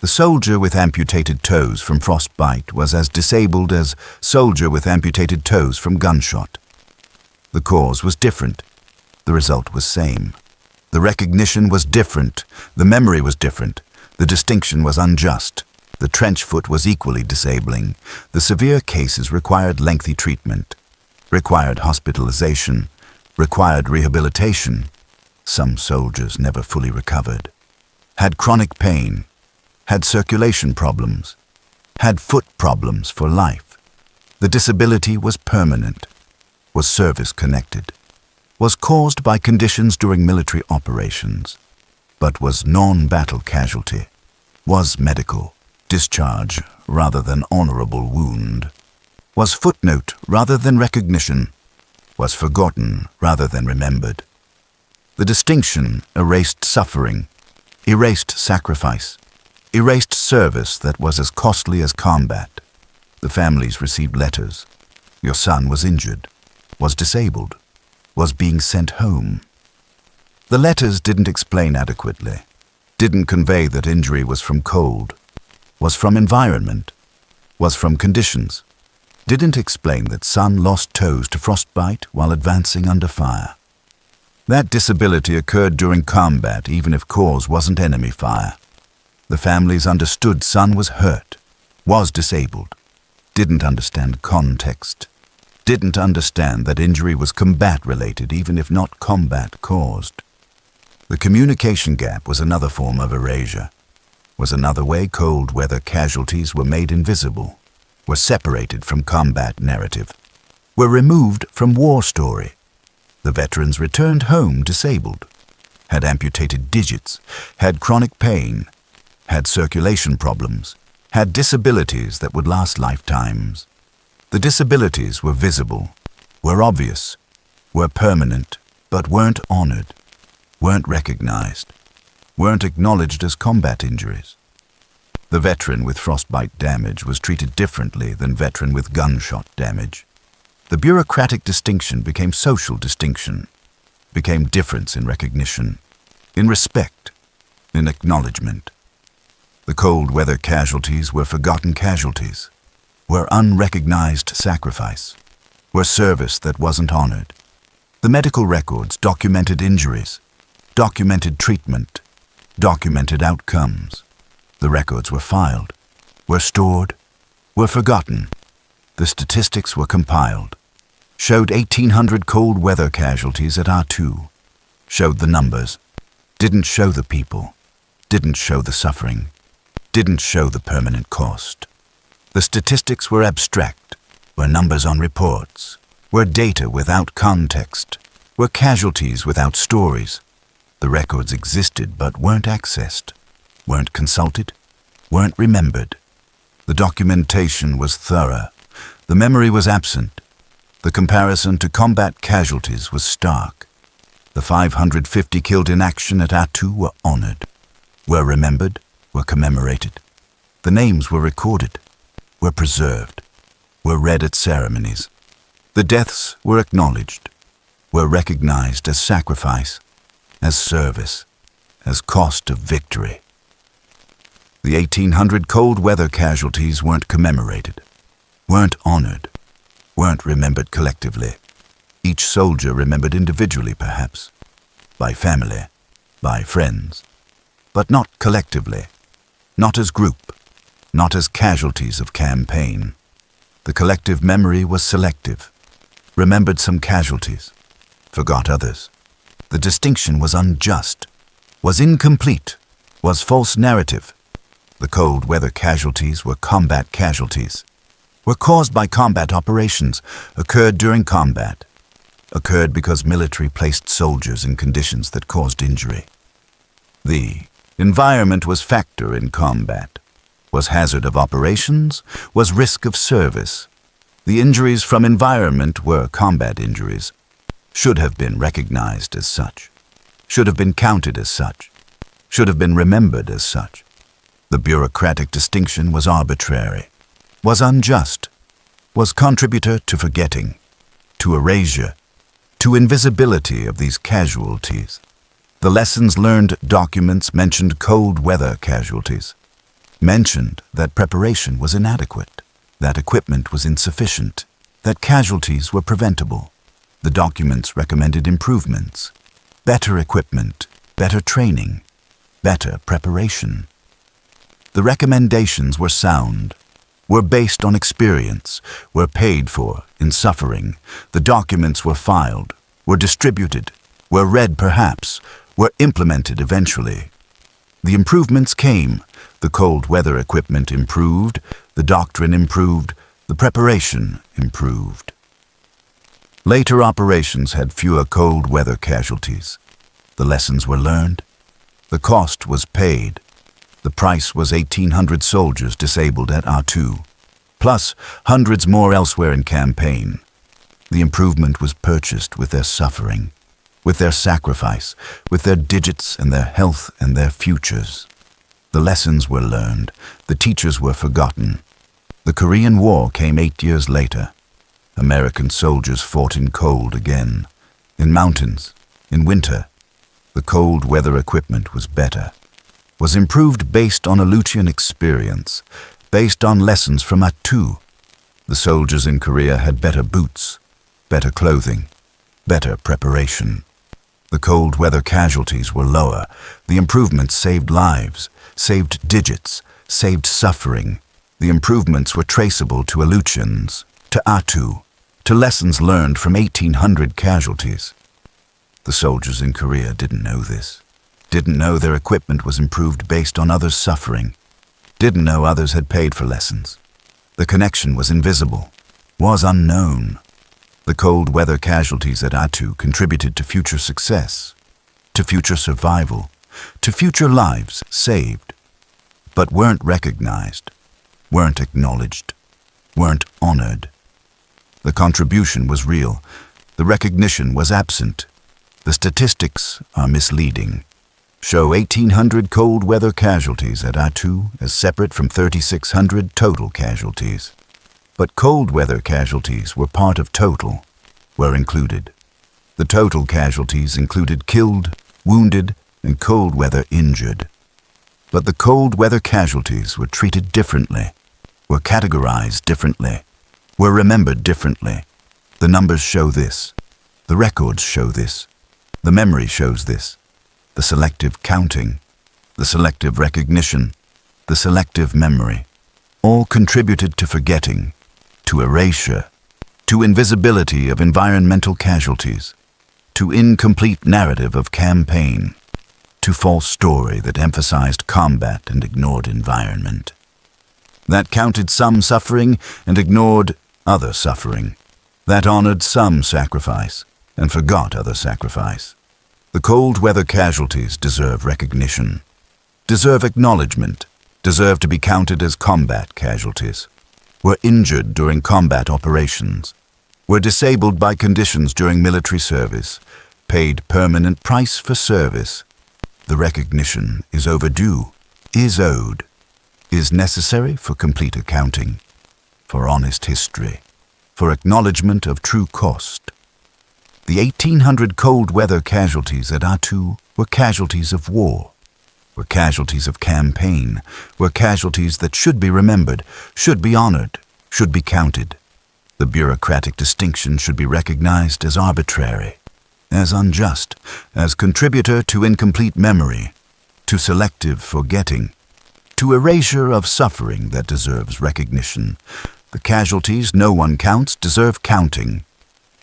The soldier with amputated toes from frostbite was as disabled as soldier with amputated toes from gunshot. The cause was different. The result was same. The recognition was different. The memory was different. The distinction was unjust. The trench foot was equally disabling. The severe cases required lengthy treatment, required hospitalization, required rehabilitation. Some soldiers never fully recovered, had chronic pain, had circulation problems, had foot problems for life. The disability was permanent, was service-connected, was caused by conditions during military operations, but was non-battle casualty, was medical, discharge rather than honorable wound, was footnote rather than recognition, was forgotten rather than remembered. The distinction erased suffering, erased sacrifice, erased service that was as costly as combat. The families received letters. Your son was injured, was disabled, was being sent home. The letters didn't explain adequately, didn't convey that injury was from cold, was from environment, was from conditions, didn't explain that son lost toes to frostbite while advancing under fire. That disability occurred during combat even if cause wasn't enemy fire. The families understood son was hurt, was disabled, didn't understand context, didn't understand that injury was combat-related even if not combat-caused. The communication gap was another form of erasure, was another way cold weather casualties were made invisible, were separated from combat narrative, were removed from war story. The veterans returned home disabled, had amputated digits, had chronic pain, had circulation problems, had disabilities that would last lifetimes. The disabilities were visible, were obvious, were permanent, but weren't honored, weren't recognized, weren't acknowledged as combat injuries. The veteran with frostbite damage was treated differently than veteran with gunshot damage. The bureaucratic distinction became social distinction, became difference in recognition, in respect, in acknowledgement. The cold weather casualties were forgotten casualties, were unrecognized sacrifice, were service that wasn't honored, The medical records documented injuries, documented treatment, documented outcomes. The records were filed, were stored, were forgotten. The statistics were compiled, showed 1,800 cold weather casualties at Attu, showed the numbers, didn't show the people, didn't show the suffering, didn't show the permanent cost. The statistics were abstract, were numbers on reports, were data without context, were casualties without stories. The records existed but weren't accessed, weren't consulted, weren't remembered. The documentation was thorough. The memory was absent. The comparison to combat casualties was stark. The 550 killed in action at Attu were honored, were remembered, were commemorated. The names were recorded, were preserved, were read at ceremonies. The deaths were acknowledged, were recognized as sacrifice, as service, as cost of victory. The 1,800 cold weather casualties weren't commemorated, weren't honored, weren't remembered collectively. Each soldier remembered individually, perhaps, by family, by friends, but not collectively, not as group, not as casualties of campaign. The collective memory was selective, remembered some casualties, forgot others. The distinction was unjust, was incomplete, was false narrative. The cold weather casualties were combat casualties, were caused by combat operations, occurred during combat, occurred because military placed soldiers in conditions that caused injury. The environment was factor in combat, was hazard of operations, was risk of service. The injuries from environment were combat injuries, should have been recognized as such, should have been counted as such, should have been remembered as such. The bureaucratic distinction was arbitrary, was unjust, was contributor to forgetting, to erasure, to invisibility of these casualties. The lessons learned documents mentioned cold weather casualties, mentioned that preparation was inadequate, that equipment was insufficient, that casualties were preventable. The documents recommended improvements, better equipment, better training, better preparation. The recommendations were sound, were based on experience, were paid for in suffering. The documents were filed, were distributed, were read perhaps, were implemented eventually. The improvements came. The cold weather equipment improved, the doctrine improved, the preparation improved. Later operations had fewer cold weather casualties. The lessons were learned. The cost was paid. The price was 1,800 soldiers disabled at Attu, plus hundreds more elsewhere in campaign. The improvement was purchased with their suffering, with their sacrifice, with their digits and their health and their futures. The lessons were learned. The teachers were forgotten. The Korean War came 8 years later. American soldiers fought in cold again, in mountains, in winter. The cold weather equipment was better, was improved based on Aleutian experience, based on lessons from Attu. The soldiers in Korea had better boots, better clothing, better preparation. The cold weather casualties were lower. The improvements saved lives, saved digits, saved suffering. The improvements were traceable to Aleutians, to Attu, to lessons learned from 1,800 casualties. The soldiers in Korea didn't know this, didn't know their equipment was improved based on others' suffering, didn't know others had paid for lessons. The connection was invisible, was unknown. The cold weather casualties at Attu contributed to future success, to future survival, to future lives saved, but weren't recognized, weren't acknowledged, weren't honored. The contribution was real. The recognition was absent. The statistics are misleading. Show 1,800 cold weather casualties at Attu as separate from 3,600 total casualties. But cold weather casualties were part of total, were included. The total casualties included killed, wounded, and cold weather injured. But the cold weather casualties were treated differently, were categorized differently, were remembered differently. The numbers show this. The records show this. The memory shows this. The selective counting, the selective recognition, the selective memory, all contributed to forgetting, to erasure, to invisibility of environmental casualties, to incomplete narrative of campaign, to false story that emphasized combat and ignored environment, that counted some suffering and ignored other suffering, that honored some sacrifice and forgot other sacrifice. The cold weather casualties deserve recognition, deserve acknowledgement, deserve to be counted as combat casualties, were injured during combat operations, were disabled by conditions during military service, paid permanent price for service. The recognition is overdue, is owed, is necessary for complete accounting, for honest history, for acknowledgement of true cost. The 1800 cold weather casualties at Attu were casualties of war, were casualties of campaign, were casualties that should be remembered, should be honored, should be counted. The bureaucratic distinction should be recognized as arbitrary, as unjust, as contributor to incomplete memory, to selective forgetting, to erasure of suffering that deserves recognition. The casualties no one counts deserve counting,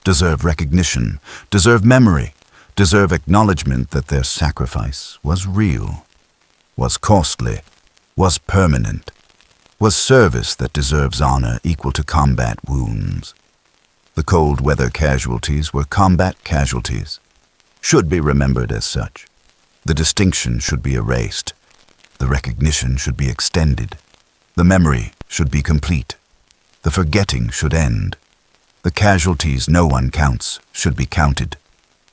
deserve recognition, deserve memory, deserve acknowledgement that their sacrifice was real, was costly, was permanent, was service that deserves honor equal to combat wounds. The cold weather casualties were combat casualties, should be remembered as such. The distinction should be erased. The recognition should be extended. The memory should be complete. The forgetting should end. The casualties no one counts should be counted,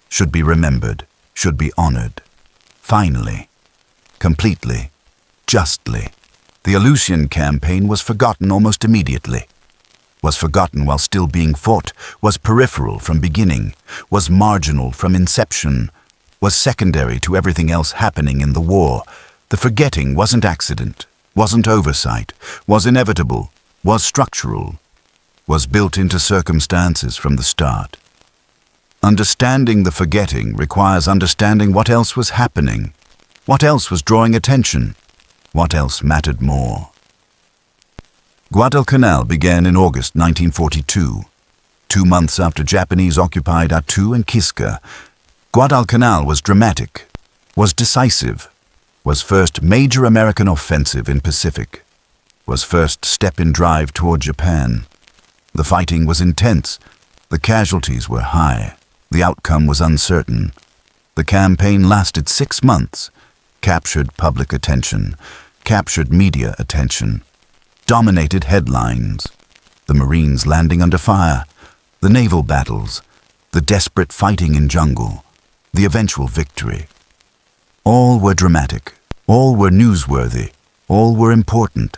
should be remembered, should be honored. Finally, completely, justly, the Aleutian campaign was forgotten almost immediately, was forgotten while still being fought, was peripheral from beginning, was marginal from inception, was secondary to everything else happening in the war. The forgetting wasn't accident, wasn't oversight, was inevitable, was structural, was built into circumstances from the start. Understanding the forgetting requires understanding what else was happening, what else was drawing attention, what else mattered more. Guadalcanal began in August 1942. 2 months after Japanese occupied Attu and Kiska, Guadalcanal was dramatic, was decisive, was first major American offensive in Pacific, was first step in drive toward Japan. The fighting was intense, the casualties were high, the outcome was uncertain. The campaign lasted 6 months, captured public attention, captured media attention, dominated headlines. The Marines landing under fire, the naval battles, the desperate fighting in jungle, the eventual victory. All were dramatic, all were newsworthy, all were important.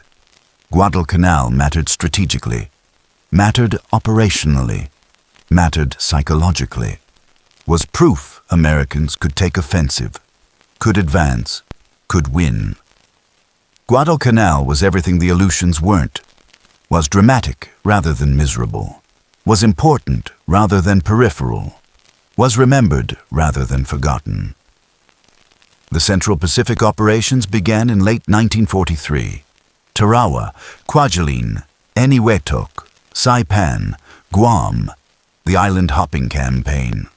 Guadalcanal mattered strategically, mattered operationally, mattered psychologically, was proof Americans could take offensive, could advance, could win. Guadalcanal was everything the Aleutians weren't, was dramatic rather than miserable, was important rather than peripheral, was remembered rather than forgotten. The Central Pacific operations began in late 1943. Tarawa, Kwajalein, Eniwetok, Saipan, Guam, the island hopping campaign,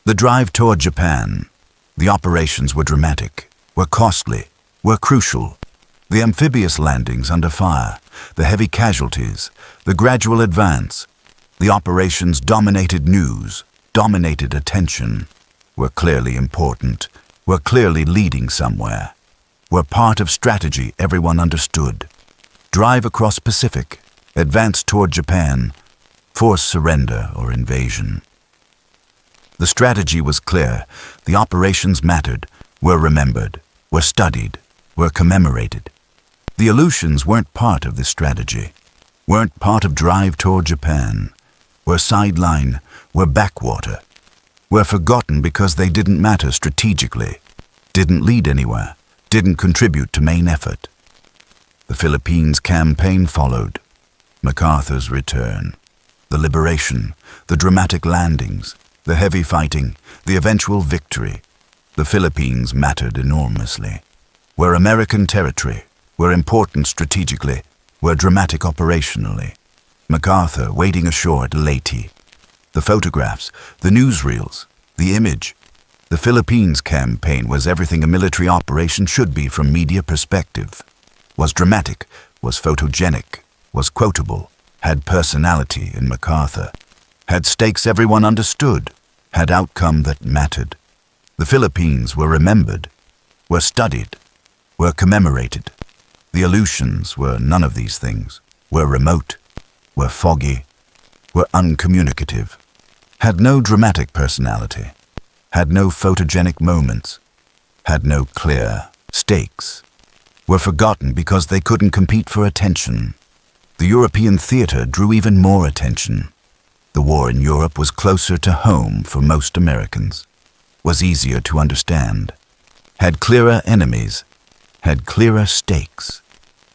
the drive toward Japan. The operations were dramatic, were costly, were crucial. The amphibious landings under fire, the heavy casualties, the gradual advance, the operations dominated news, dominated attention, were clearly important, were clearly leading somewhere, were part of strategy everyone understood. Drive across Pacific, advance toward Japan, force surrender or invasion. The strategy was clear, the operations mattered, were remembered, were studied, were commemorated. The Aleutians weren't part of this strategy, weren't part of drive toward Japan, were sideline, were backwater, were forgotten because they didn't matter strategically, didn't lead anywhere, didn't contribute to main effort. The Philippines campaign followed, MacArthur's return, the liberation, the dramatic landings, The heavy fighting, the eventual victory. The Philippines mattered enormously. Were American territory, were important strategically, were dramatic operationally. MacArthur waiting ashore at Leyte. The photographs, the newsreels, the image. The Philippines campaign was everything a military operation should be from media perspective. Was dramatic, was photogenic, was quotable, had personality in MacArthur, had stakes everyone understood, had outcome that mattered. The Philippines were remembered, were studied, were commemorated. The Aleutians were none of these things, were remote, were foggy, were uncommunicative, had no dramatic personality, had no photogenic moments, had no clear stakes, were forgotten because they couldn't compete for attention. The European theater drew even more attention. The war in Europe was closer to home for most Americans, was easier to understand, had clearer enemies, had clearer stakes.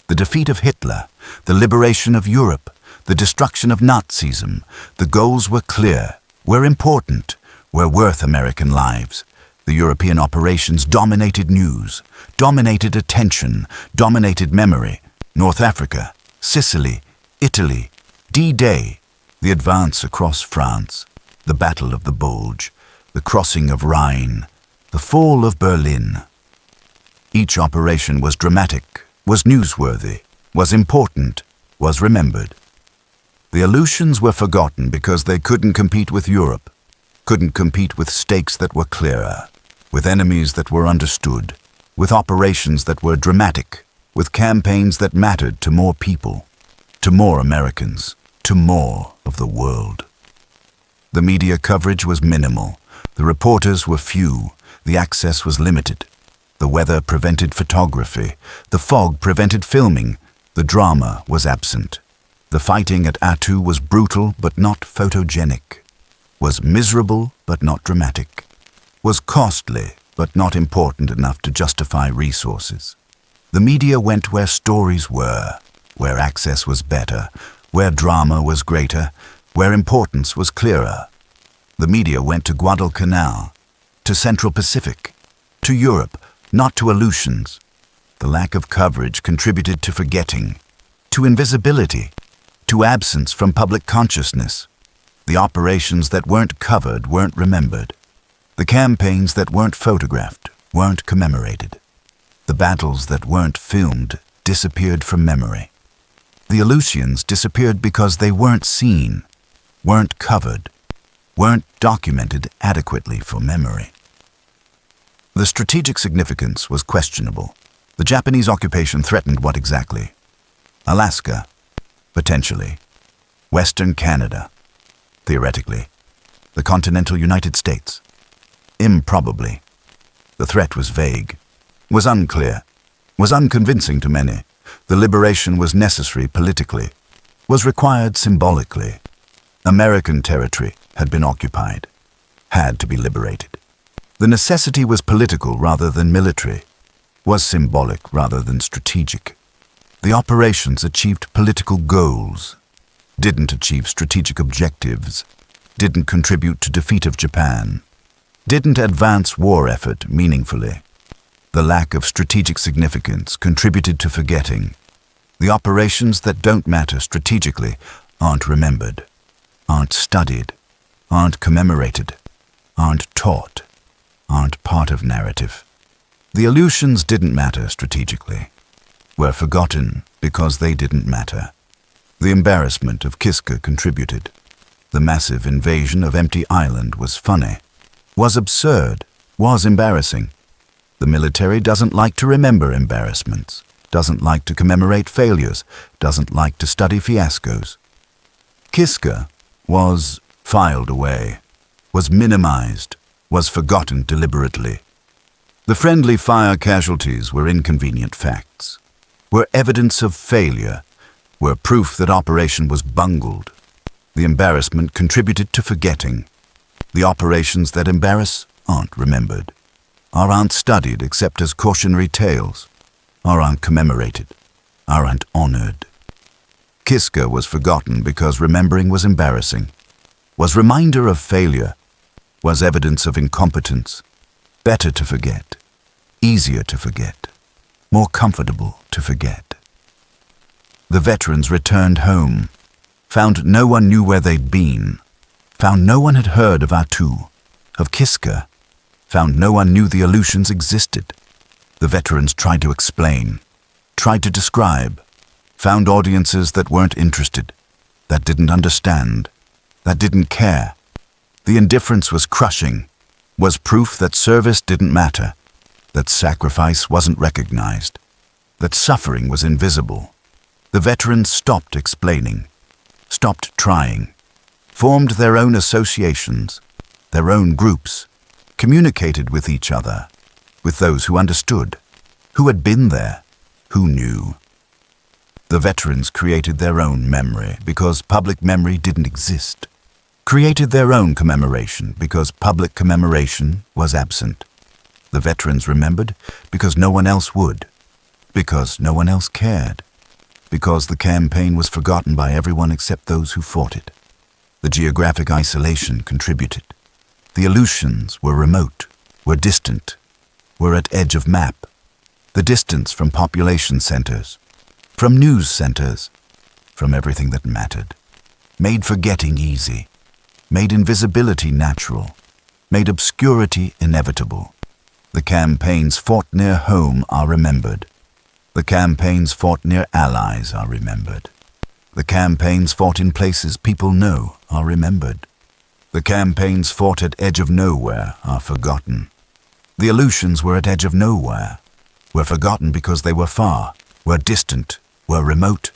The defeat of Hitler, the liberation of Europe, the destruction of Nazism, the goals were clear, were important, were worth American lives. The European operations dominated news, dominated attention, dominated memory. North Africa, Sicily, Italy, D-Day, the advance across France, the Battle of the Bulge, the crossing of Rhine, the fall of Berlin. Each operation was dramatic, was newsworthy, was important, was remembered. The Aleutians were forgotten because they couldn't compete with Europe, couldn't compete with stakes that were clearer, with enemies that were understood, with operations that were dramatic, with campaigns that mattered to more people, to more Americans, to more of the world. The media coverage was minimal, the reporters were few, the access was limited. The weather prevented photography, the fog prevented filming, the drama was absent. The fighting at Attu was brutal but not photogenic, was miserable but not dramatic, was costly but not important enough to justify resources. The media went where stories were, where access was better, where drama was greater, where importance was clearer. The media went to Guadalcanal, to Central Pacific, to Europe, not to Aleutians. The lack of coverage contributed to forgetting, to invisibility, to absence from public consciousness. The operations that weren't covered weren't remembered. The campaigns that weren't photographed weren't commemorated. The battles that weren't filmed disappeared from memory. The Aleutians disappeared because they weren't seen, weren't covered, weren't documented adequately for memory. The strategic significance was questionable. The Japanese occupation threatened what exactly? Alaska, potentially. Western Canada, theoretically. The continental United States, improbably. The threat was vague, was unclear, was unconvincing to many. The liberation was necessary politically, was required symbolically. American territory had been occupied, had to be liberated. The necessity was political rather than military, was symbolic rather than strategic. The operations achieved political goals, didn't achieve strategic objectives, didn't contribute to defeat of Japan, didn't advance war effort meaningfully. The lack of strategic significance contributed to forgetting. The operations that don't matter strategically aren't remembered, aren't studied, aren't commemorated, aren't taught, aren't part of narrative. The Aleutians didn't matter strategically, were forgotten because they didn't matter. The embarrassment of Kiska contributed. The massive invasion of Empty Island was funny, was absurd, was embarrassing. The military doesn't like to remember embarrassments, doesn't like to commemorate failures, doesn't like to study fiascos. Kiska was filed away, was minimized, was forgotten deliberately. The friendly fire casualties were inconvenient facts, were evidence of failure, were proof that operation was bungled. The embarrassment contributed to forgetting. The operations that embarrass aren't remembered, aren't studied except as cautionary tales, aren't commemorated, aren't honored. Kiska was forgotten because remembering was embarrassing, was reminder of failure, was evidence of incompetence. Better to forget, easier to forget, more comfortable to forget. The veterans returned home, found no one knew where they'd been, found no one had heard of Attu, of Kiska, found no one knew the Aleutians existed. The veterans tried to explain, tried to describe, found audiences that weren't interested, that didn't understand, that didn't care. The indifference was crushing, was proof that service didn't matter, that sacrifice wasn't recognized, that suffering was invisible. The veterans stopped explaining, stopped trying, formed their own associations, their own groups, communicated with each other, with those who understood, who had been there, who knew. The veterans created their own memory because public memory didn't exist, created their own commemoration because public commemoration was absent. The veterans remembered because no one else would, because no one else cared, because the campaign was forgotten by everyone except those who fought it. The geographic isolation contributed. The Aleutians were remote, were distant, were at edge of map. The distance from population centers, from news centers, from everything that mattered, made forgetting easy, made invisibility natural, made obscurity inevitable. The campaigns fought near home are remembered. The campaigns fought near allies are remembered. The campaigns fought in places people know are remembered. The campaigns fought at edge of nowhere are forgotten. The Aleutians were at edge of nowhere, were forgotten because they were far, were distant, were remote,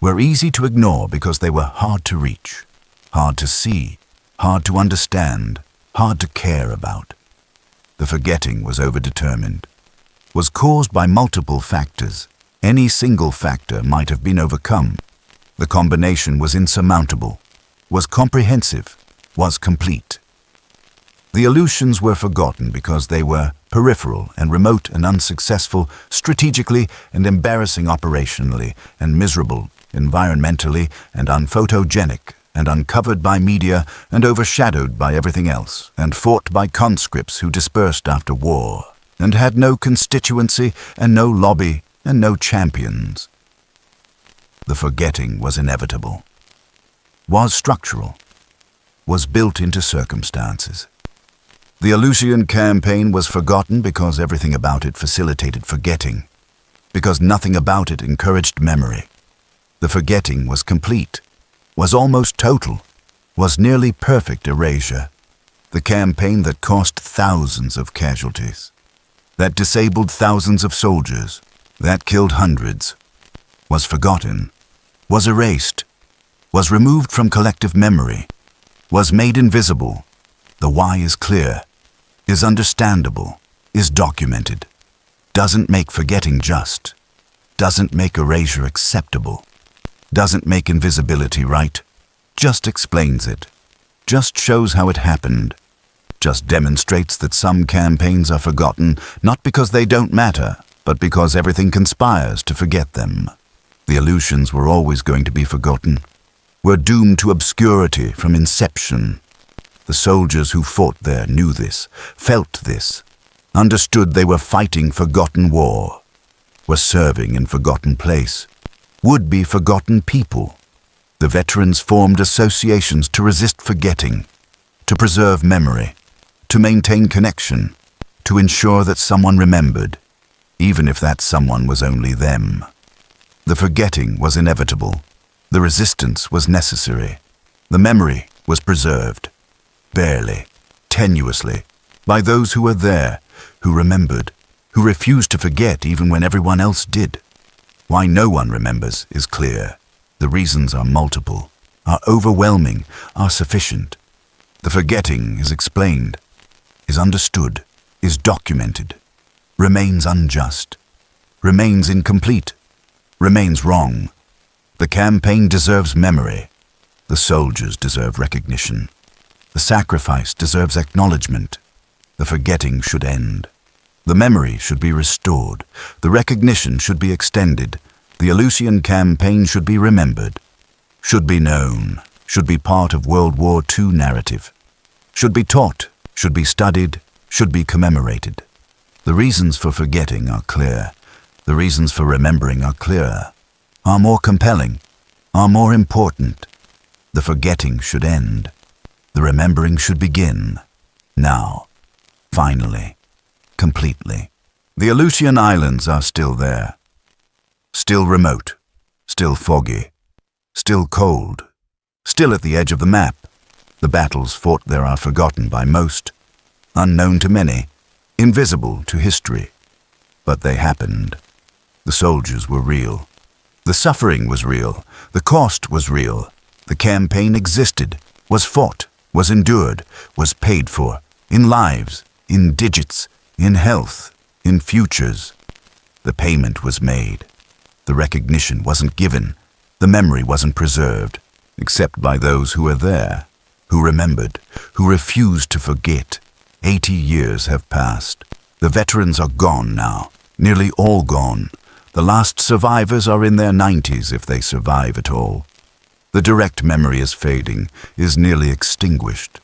were easy to ignore because they were hard to reach, hard to see, hard to understand, hard to care about. The forgetting was overdetermined, was caused by multiple factors. Any single factor might have been overcome. The combination was insurmountable, was comprehensive, was complete. The Aleutians were forgotten because they were peripheral and remote and unsuccessful strategically and embarrassing operationally and miserable environmentally and unphotogenic and uncovered by media and overshadowed by everything else and fought by conscripts who dispersed after war and had no constituency and no lobby and no champions. The forgetting was inevitable, was structural, was built into circumstances. The Aleutian campaign was forgotten because everything about it facilitated forgetting, because nothing about it encouraged memory. The forgetting was complete, was almost total, was nearly perfect erasure. The campaign that cost thousands of casualties, that disabled thousands of soldiers, that killed hundreds, was forgotten, was erased, was removed from collective memory, was made invisible. The why is clear, is understandable, is documented, doesn't make forgetting just, doesn't make erasure acceptable, doesn't make invisibility right, just explains it, just shows how it happened, just demonstrates that some campaigns are forgotten not because they don't matter, but because everything conspires to forget them. The Aleutians were always going to be forgotten, were doomed to obscurity from inception. The soldiers who fought there knew this, felt this, understood they were fighting forgotten war, were serving in forgotten place, would be forgotten people. The veterans formed associations to resist forgetting, to preserve memory, to maintain connection, to ensure that someone remembered, even if that someone was only them. The forgetting was inevitable. The resistance was necessary. The memory was preserved. Barely, tenuously, by those who were there, who remembered, who refused to forget even when everyone else did. Why no one remembers is clear. The reasons are multiple, are overwhelming, are sufficient. The forgetting is explained, is understood, is documented, remains unjust, remains incomplete, remains wrong. The campaign deserves memory. The soldiers deserve recognition. The sacrifice deserves acknowledgement. The forgetting should end. The memory should be restored. The recognition should be extended. The Aleutian campaign should be remembered, should be known, should be part of World War II narrative, should be taught, should be studied, should be commemorated. The reasons for forgetting are clear. The reasons for remembering are clearer, are more compelling, are more important. The forgetting should end. The remembering should begin. Now. Finally. Completely. The Aleutian Islands are still there. Still remote. Still foggy. Still cold. Still at the edge of the map. The battles fought there are forgotten by most. Unknown to many. Invisible to history. But they happened. The soldiers were real. The suffering was real. The cost was real. The campaign existed, was fought, was endured, was paid for, in lives, in digits, in health, in futures. The payment was made. The recognition wasn't given. The memory wasn't preserved, except by those who were there, who remembered, who refused to forget. 80 years have passed. The veterans are gone now, nearly all gone. The last survivors are in their 90s if they survive at all. The direct memory is fading, is nearly extinguished.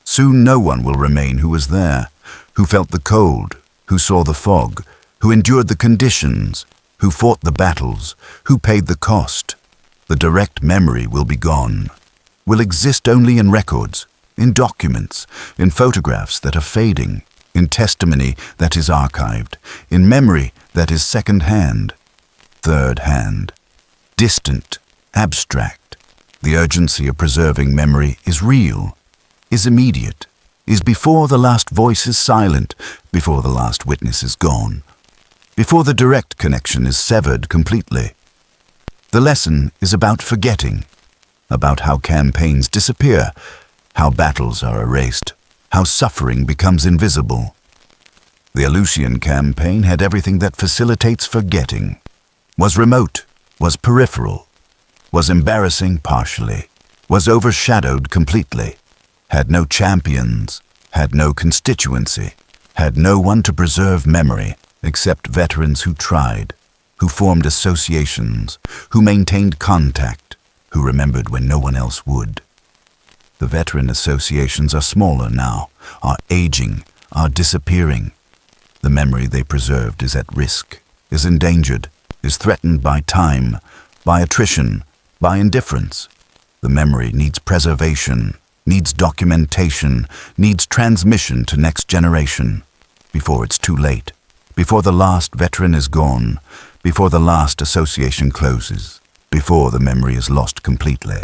Soon no one will remain who was there, who felt the cold, who saw the fog, who endured the conditions, who fought the battles, who paid the cost. The direct memory will be gone, will exist only in records, in documents, in photographs that are fading, in testimony that is archived, in memory that is second-hand, third-hand, distant, abstract. The urgency of preserving memory is real, is immediate, is before the last voice is silent, before the last witness is gone, before the direct connection is severed completely. The lesson is about forgetting, about how campaigns disappear, how battles are erased, how suffering becomes invisible. The Aleutian campaign had everything that facilitates forgetting, was remote, was peripheral, was embarrassing partially, was overshadowed completely, had no champions, had no constituency, had no one to preserve memory except veterans who tried, who formed associations, who maintained contact, who remembered when no one else would. The veteran associations are smaller now, are aging, are disappearing. The memory they preserved is at risk, is endangered, is threatened by time, by attrition, by indifference. The memory needs preservation, needs documentation, needs transmission to next generation, before it's too late, before the last veteran is gone, before the last association closes, before the memory is lost completely.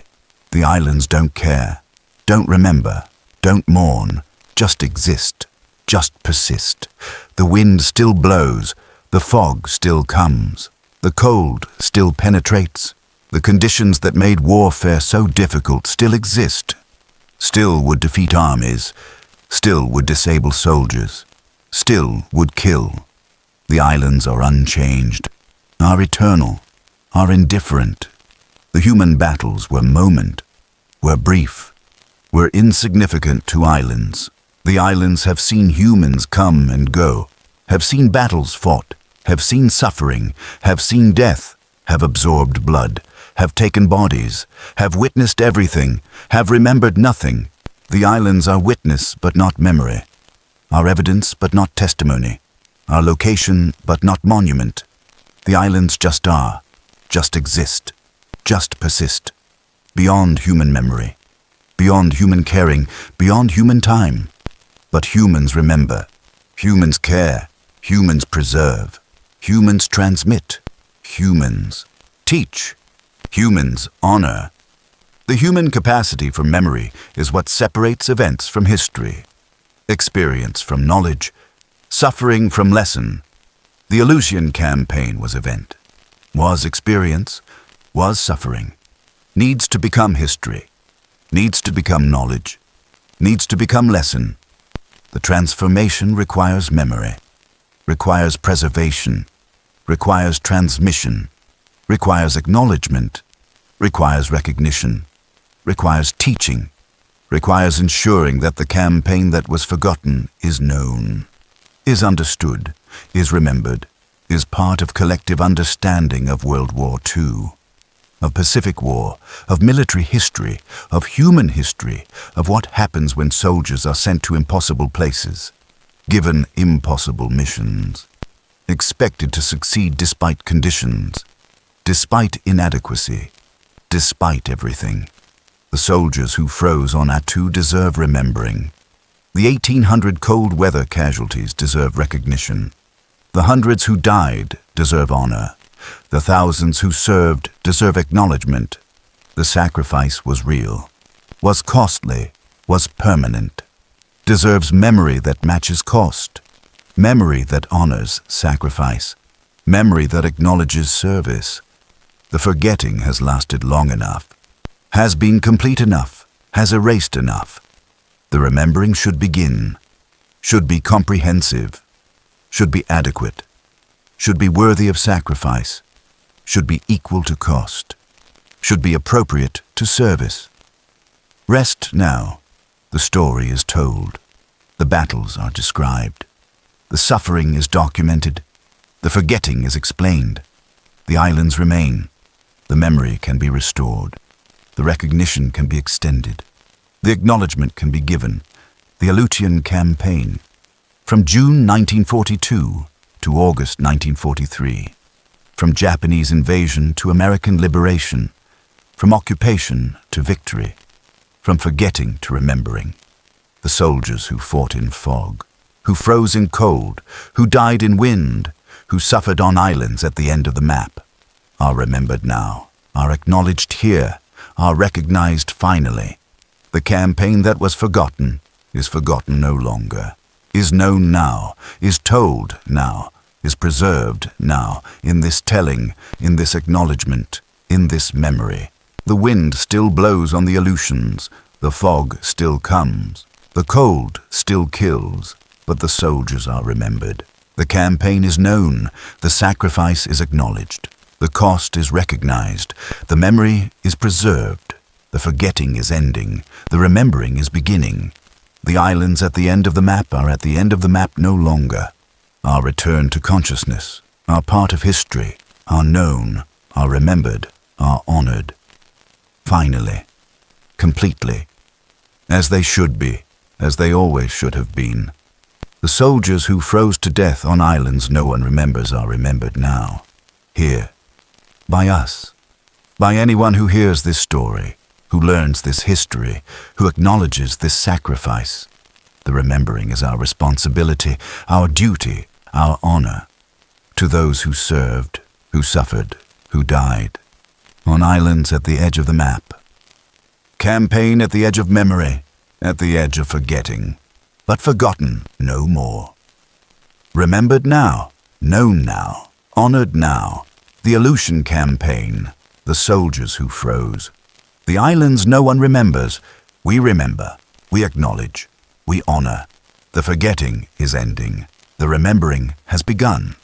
The islands don't care, don't remember, don't mourn, just exist, just persist. The wind still blows, the fog still comes, the cold still penetrates. The conditions that made warfare so difficult still exist, still would defeat armies, still would disable soldiers, still would kill. The islands are unchanged, are eternal, are indifferent. The human battles were moment, were brief, were insignificant to islands. The islands have seen humans come and go, have seen battles fought, have seen suffering, have seen death, have absorbed blood, have taken bodies, have witnessed everything, have remembered nothing. The islands are witness but not memory, are evidence but not testimony, are location but not monument. The islands just are, just exist, just persist, beyond human memory, beyond human caring, beyond human time. But humans remember, humans care, humans preserve, humans transmit, humans teach, humans honor. The human capacity for memory is what separates events from history, experience from knowledge, suffering from lesson. The Aleutian campaign was event, was experience, was suffering, needs to become history, needs to become knowledge, needs to become lesson. The transformation requires memory, requires preservation, requires transmission, requires acknowledgement, requires recognition, requires teaching, requires ensuring that the campaign that was forgotten is known, is understood, is remembered, is part of collective understanding of World War II. of Pacific War, of military history, of human history, of what happens when soldiers are sent to impossible places, given impossible missions, expected to succeed despite conditions, despite inadequacy, despite everything. The soldiers who froze on Attu deserve remembering. The 1800 cold weather casualties deserve recognition. The hundreds who died deserve honor. The thousands who served deserve acknowledgement. The sacrifice was real, was costly, was permanent, deserves memory that matches cost, memory that honors sacrifice, memory that acknowledges service. The forgetting has lasted long enough, has been complete enough, has erased enough. The remembering should begin, should be comprehensive, should be adequate, should be worthy of sacrifice, should be equal to cost, should be appropriate to service. Rest now. The story is told. The battles are described. The suffering is documented. The forgetting is explained. The islands remain. The memory can be restored. The recognition can be extended. The acknowledgement can be given. The Aleutian Campaign. From June 1942 to August 1943. From Japanese invasion to American liberation. From occupation to victory. From forgetting to remembering. The soldiers who fought in fog, who froze in cold, who died in wind, who suffered on islands at the end of the map, are remembered now, are acknowledged here, are recognized finally. The campaign that was forgotten is forgotten no longer, is known now, is told now, is preserved now, in this telling, in this acknowledgement, in this memory. The wind still blows on the Aleutians, the fog still comes, the cold still kills, but the soldiers are remembered. The campaign is known, the sacrifice is acknowledged, the cost is recognized, the memory is preserved, the forgetting is ending, the remembering is beginning. The islands at the end of the map are at the end of the map no longer. Are returned to consciousness, are part of history, are known, are remembered, are honored. Finally, completely, as they should be, as they always should have been. The soldiers who froze to death on islands no one remembers are remembered now, here, by us, by anyone who hears this story, who learns this history, who acknowledges this sacrifice. The remembering is our responsibility, our duty, our honor, to those who served, who suffered, who died, on islands at the edge of the map. Campaign at the edge of memory, at the edge of forgetting, but forgotten no more. Remembered now, known now, honored now. The Aleutian Campaign, the soldiers who froze. The islands no one remembers. We remember, we acknowledge, we honor. The forgetting is ending. The remembering has begun.